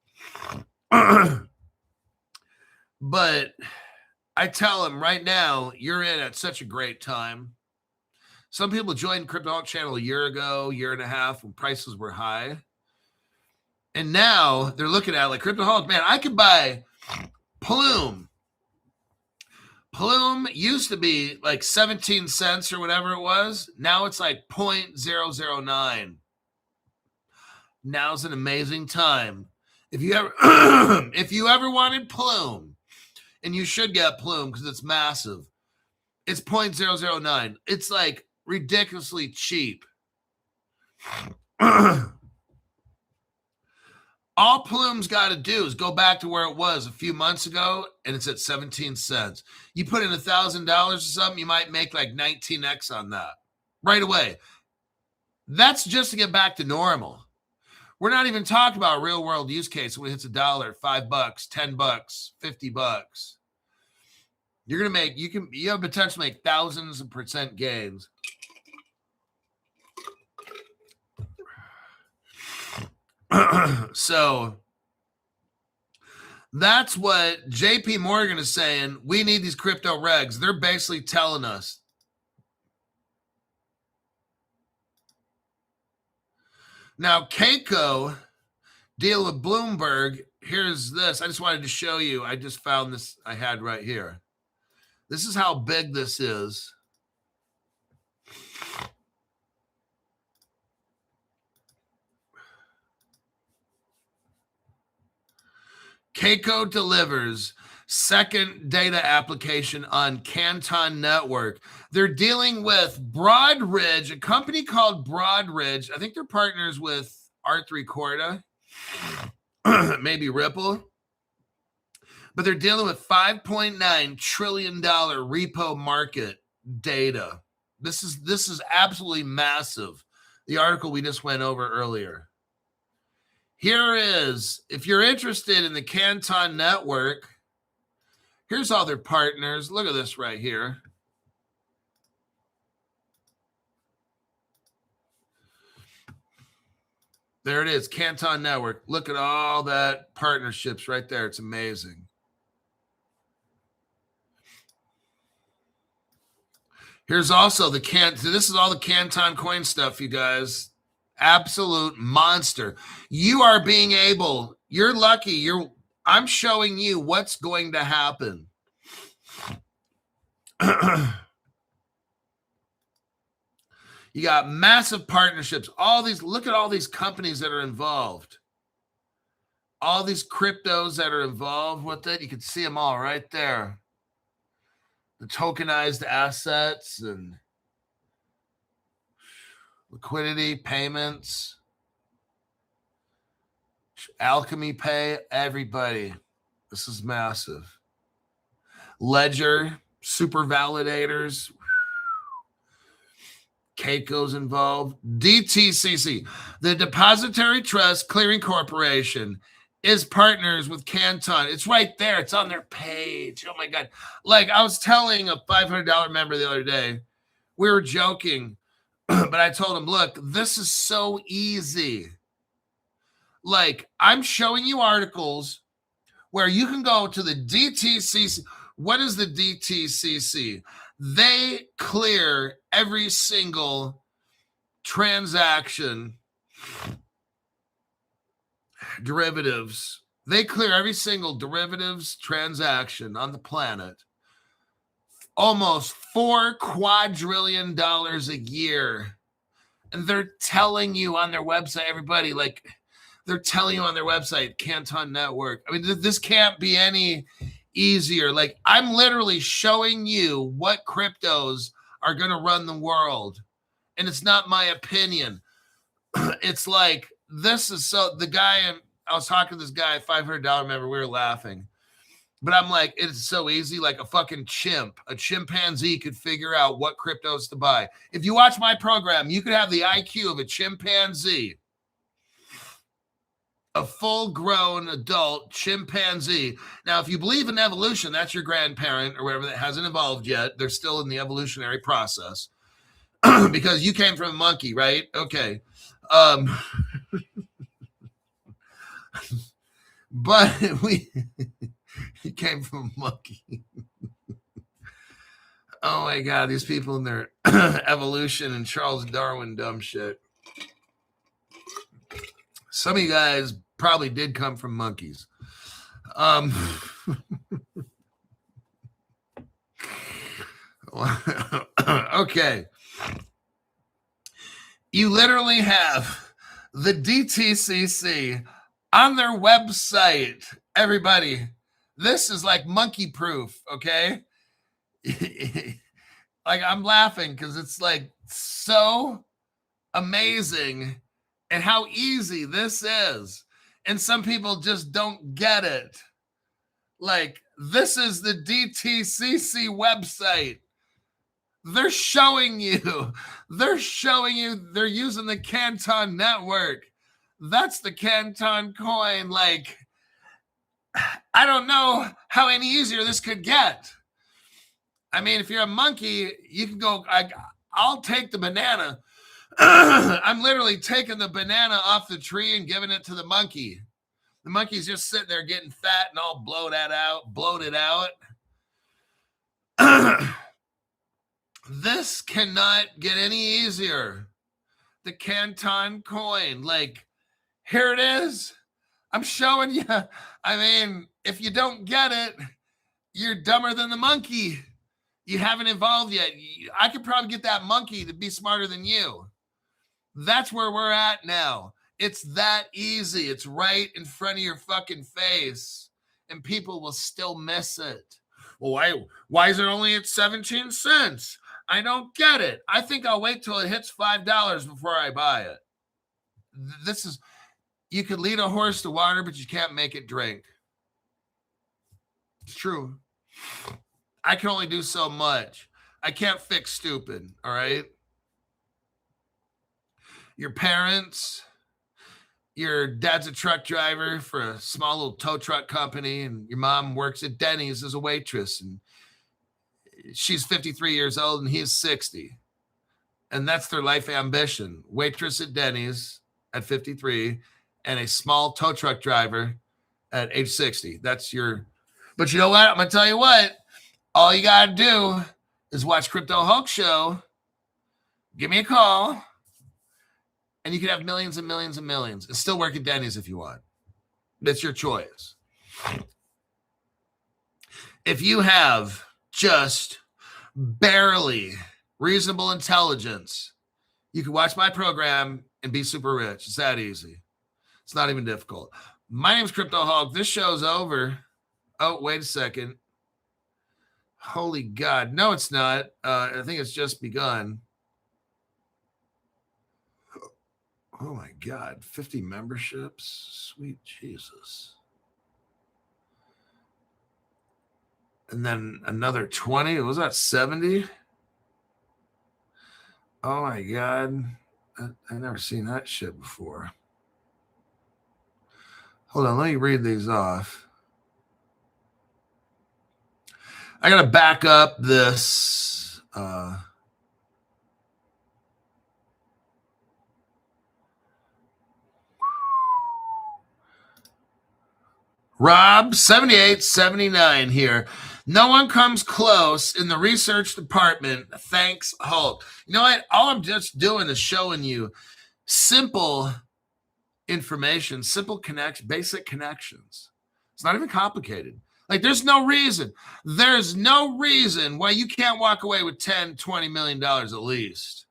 But I tell them right now, you're in at such a great time. Some people joined Crypto Hulk channel a year ago, year and a half, when prices were high. And now they're looking at it like, Crypto Hulk, man, I could buy Plume. Plume used to be like 17 cents or whatever it was. Now it's like 0.009. Now's an amazing time. If you ever wanted Plume, and you should get Plume because it's massive, it's 0.009. It's like ridiculously cheap. All Plume's got to do is go back to where it was a few months ago, and it's at 17 cents. You put in $1,000 or something, you might make like 19x on that right away. That's just to get back to normal. We're not even talking about real world use case when it hits $1, $5, $10, $50. You're gonna make you have potential to make thousands of percent gains. So that's what JP Morgan is saying. We need these crypto regs. They're basically telling us. Now, Keiko, deal with Bloomberg. Here's this. I just wanted to show you. I just found this I had right here. This is how big this is. Keiko delivers second data application on Canton network. They're dealing with Broadridge, a company called Broadridge. I think they're partners with R3 Corda, maybe Ripple. But they're dealing with $5.9 trillion repo market data. This is absolutely massive. The article we just went over earlier. Here is, if you're interested in the Canton network, Here's all their partners. Look at this right here. There it is, Canton Network. Look at all that partnerships right there. It's amazing. Here's also the this is all the Canton coin stuff, you guys. Absolute monster. You are being able, you're lucky. I'm showing you what's going to happen. You got massive partnerships. Look at all these companies that are involved. All these cryptos that are involved with it. You can see them all right there. The tokenized assets and liquidity, payments, Alchemy Pay, everybody. This is massive. Ledger, super validators. Keiko's involved. DTCC, the Depository Trust Clearing Corporation, is partners with Canton. It's right there. It's on their page. Oh my God. Like I was telling a $500 member the other day, we were joking, but I told him, look, this is so easy. Like I'm showing you articles where you can go to the DTCC. What is the DTCC? They clear every single transaction, derivatives. They clear every single derivatives transaction on the planet. Almost $4 quadrillion a year. And they're telling you on their website, everybody, like they're telling you on their website, Canton Network. I mean, this can't be any easier. Like I'm literally showing you what cryptos are going to run the world. And it's not my opinion. It's like, this is so, the guy, I was talking to this guy, $500 member, we were laughing. But I'm like, it's so easy, like a fucking a chimpanzee could figure out what cryptos to buy. If you watch my program, you could have the IQ of a chimpanzee. A full-grown adult chimpanzee. Now, if you believe in evolution, that's your grandparent or whatever that hasn't evolved yet. They're still in the evolutionary process because you came from a monkey, right? Okay. But he came from a monkey. Oh my God, these people in their evolution and Charles Darwin dumb shit. Some of you guys probably did come from monkeys. Okay. You literally have the DTCC on their website. Everybody, this is like monkey proof, okay? Like I'm laughing because it's like so amazing and how easy this is. And some people just don't get it. Like, this is the DTCC website. They're showing you, they're using the Canton Network. That's the Canton coin. Like, I don't know how any easier this could get. I mean, if you're a monkey, you can go, I'll take the banana. I'm literally taking the banana off the tree and giving it to the monkey. The monkey's just sitting there getting fat and all bloated out. This cannot get any easier. The Canton coin, like, here it is. I'm showing you. I mean, if you don't get it, you're dumber than the monkey. You haven't evolved yet. I could probably get that monkey to be smarter than you. That's where we're at now. It's that easy. It's right in front of your fucking face. And people will still miss it. Well, why is it only at 17 cents? I don't get it. I think I'll wait till it hits $5 before I buy it. This is, you could lead a horse to water, but you can't make it drink. It's true. I can only do so much. I can't fix stupid, all right? Your parents, your dad's a truck driver for a small little tow truck company, and your mom works at Denny's as a waitress, and she's 53 years old and he's 60. And that's their life ambition. Waitress at Denny's at 53 and a small tow truck driver at age 60. That's your, but you know what? I'm going to tell you what, all you got to do is watch Crypto Hulk Show. Give me a call and you can have millions and millions and millions and still work at Denny's if you want. That's your choice. If you have just barely reasonable intelligence, you can watch my program and be super rich. It's that easy. It's not even difficult. My name's Crypto Hulk. This show's over. Oh, wait a second. Holy God. No, it's not. I think it's just begun. Oh my God. 50 memberships. Sweet Jesus. And then another 20. Was that 70? Oh my God. I never seen that shit before. Hold on, let me read these off. I gotta back up this. Rob 7879 here. No one comes close in the research department. Thanks, Hulk. You know what? All I'm just doing is showing you simple information, simple connections, basic connections. It's not even complicated. Like there's no reason why you can't walk away with 10, $20 million at least.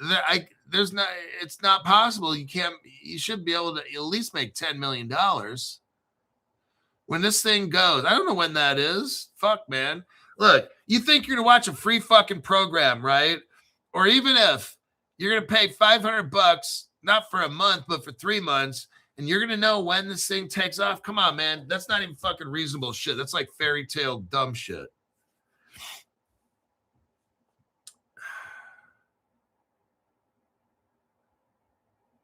It's not possible. You should be able to at least make $10 million. When this thing goes, I don't know when that is. Fuck, man. Look, you think you're going to watch a free fucking program, right? Or even if you're going to pay $500, not for a month, but for 3 months, and you're going to know when this thing takes off. Come on, man. That's not even fucking reasonable shit. That's like fairy tale dumb shit.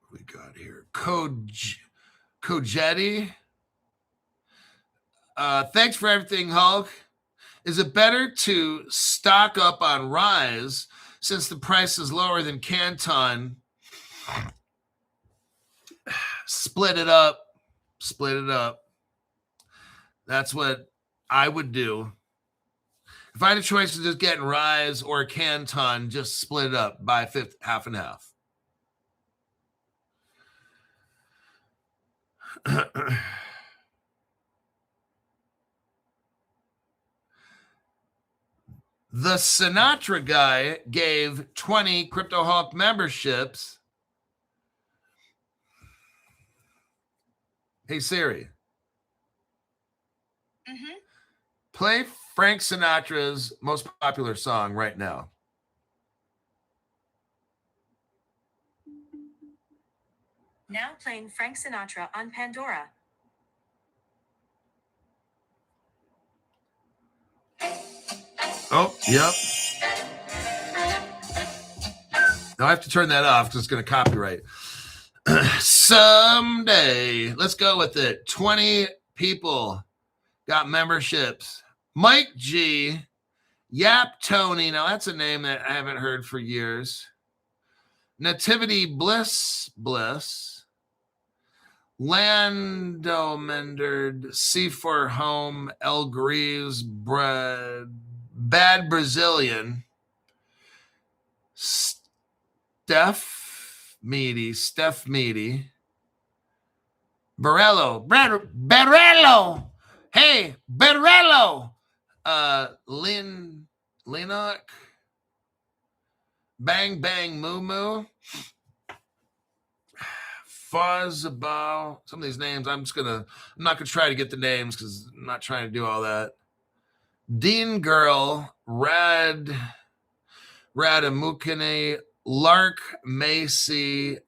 What we got here? Cogetti. Thanks for everything, Hulk. Is it better to stock up on Rise since the price is lower than Canton? Split it up. That's what I would do. If I had a choice of just getting Rise or Canton, just split it up by half and half. The Sinatra guy gave 20 Crypto Hulk memberships. Hey, Siri. Mm-hmm. Play Frank Sinatra's most popular song right now. Now playing Frank Sinatra on Pandora. Oh, yep. Now I have to turn that off because it's going to copyright. Someday. Let's go with it. 20 people got memberships. Mike G. Yap Tony. Now that's a name that I haven't heard for years. Nativity Bliss. Lando Mendard. C4 Home. El Greaves. Bad Brazilian. Steph Meaty. Barello. Hey, Barello. Linock. Bang Bang Moo Moo. Fuzzabao. Some of these names, I'm not gonna try to get the names because I'm not trying to do all that. Dean Girl, Radamukene, Lark Macy,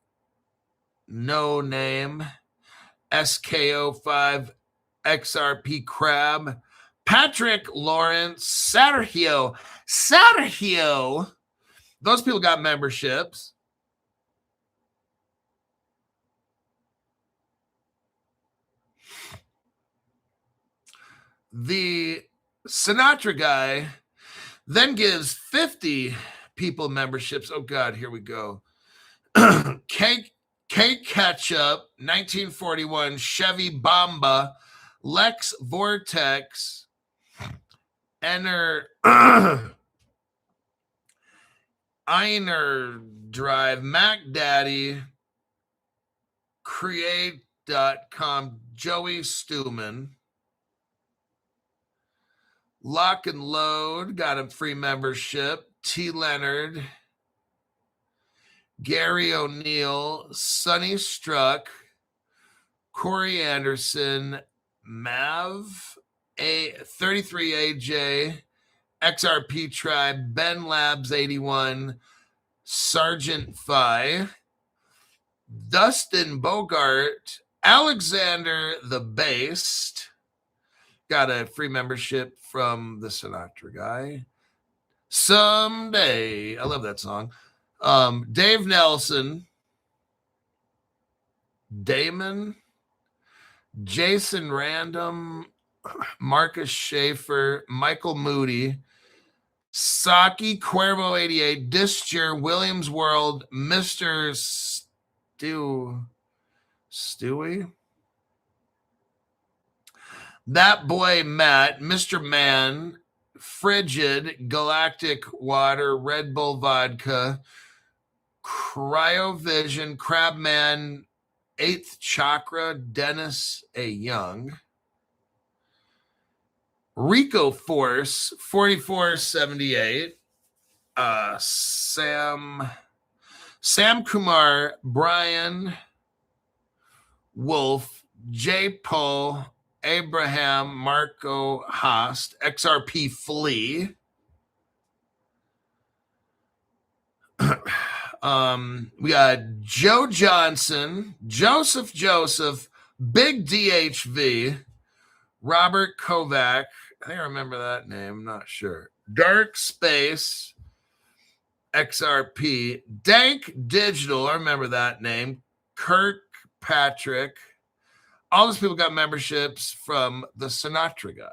No Name, SKO5, XRP Crab, Patrick Lawrence, Sergio. Those people got memberships. The Sinatra guy then gives 50 people memberships. Oh, God, here we go. Cake Ketchup, 1941, Chevy Bomba, Lex Vortex, Einer Drive, Mac Daddy, Create.com, Joey Stewman, Lock and Load, got him free membership, T. Leonard, Gary O'Neill, Sonny Struck, Corey Anderson, Mav, 33AJ, XRP Tribe, Ben Labs 81, Sergeant Phi, Dustin Bogart, Alexander the Based, got a free membership from the Sinatra guy. Someday, I love that song. Dave Nelson, Damon, Jason Random, Marcus Schaefer, Michael Moody, Saki, Cuervo 88, Disture, Williams World, Mr. Stewie, That Boy Matt, Mr. Man, Frigid, Galactic Water, Red Bull Vodka, Cryovision, Crabman, Eighth Chakra, Dennis A. Young, Rico Force, 4478, Sam Kumar, Brian Wolf, J. Paul, Abraham, Marco Haast, XRP Flea, we got Joe Johnson, Joseph, Big DHV, Robert Kovac, I think I remember that name, I'm not sure. Dark Space, XRP, Dank Digital, I remember that name. Kirk Patrick, all those people got memberships from the Sinatra guy.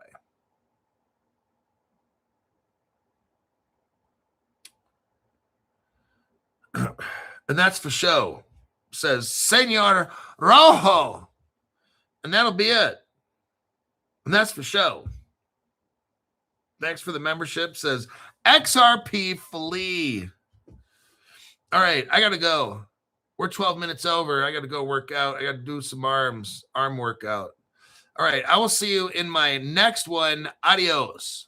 And that's for show. Says Senor Rojo. And that'll be it. And that's for show. Thanks for the membership. Says XRP Flea. All right, I got to go. We're 12 minutes over. I got to go work out. I got to do some arm workout. All right, I will see you in my next one. Adios.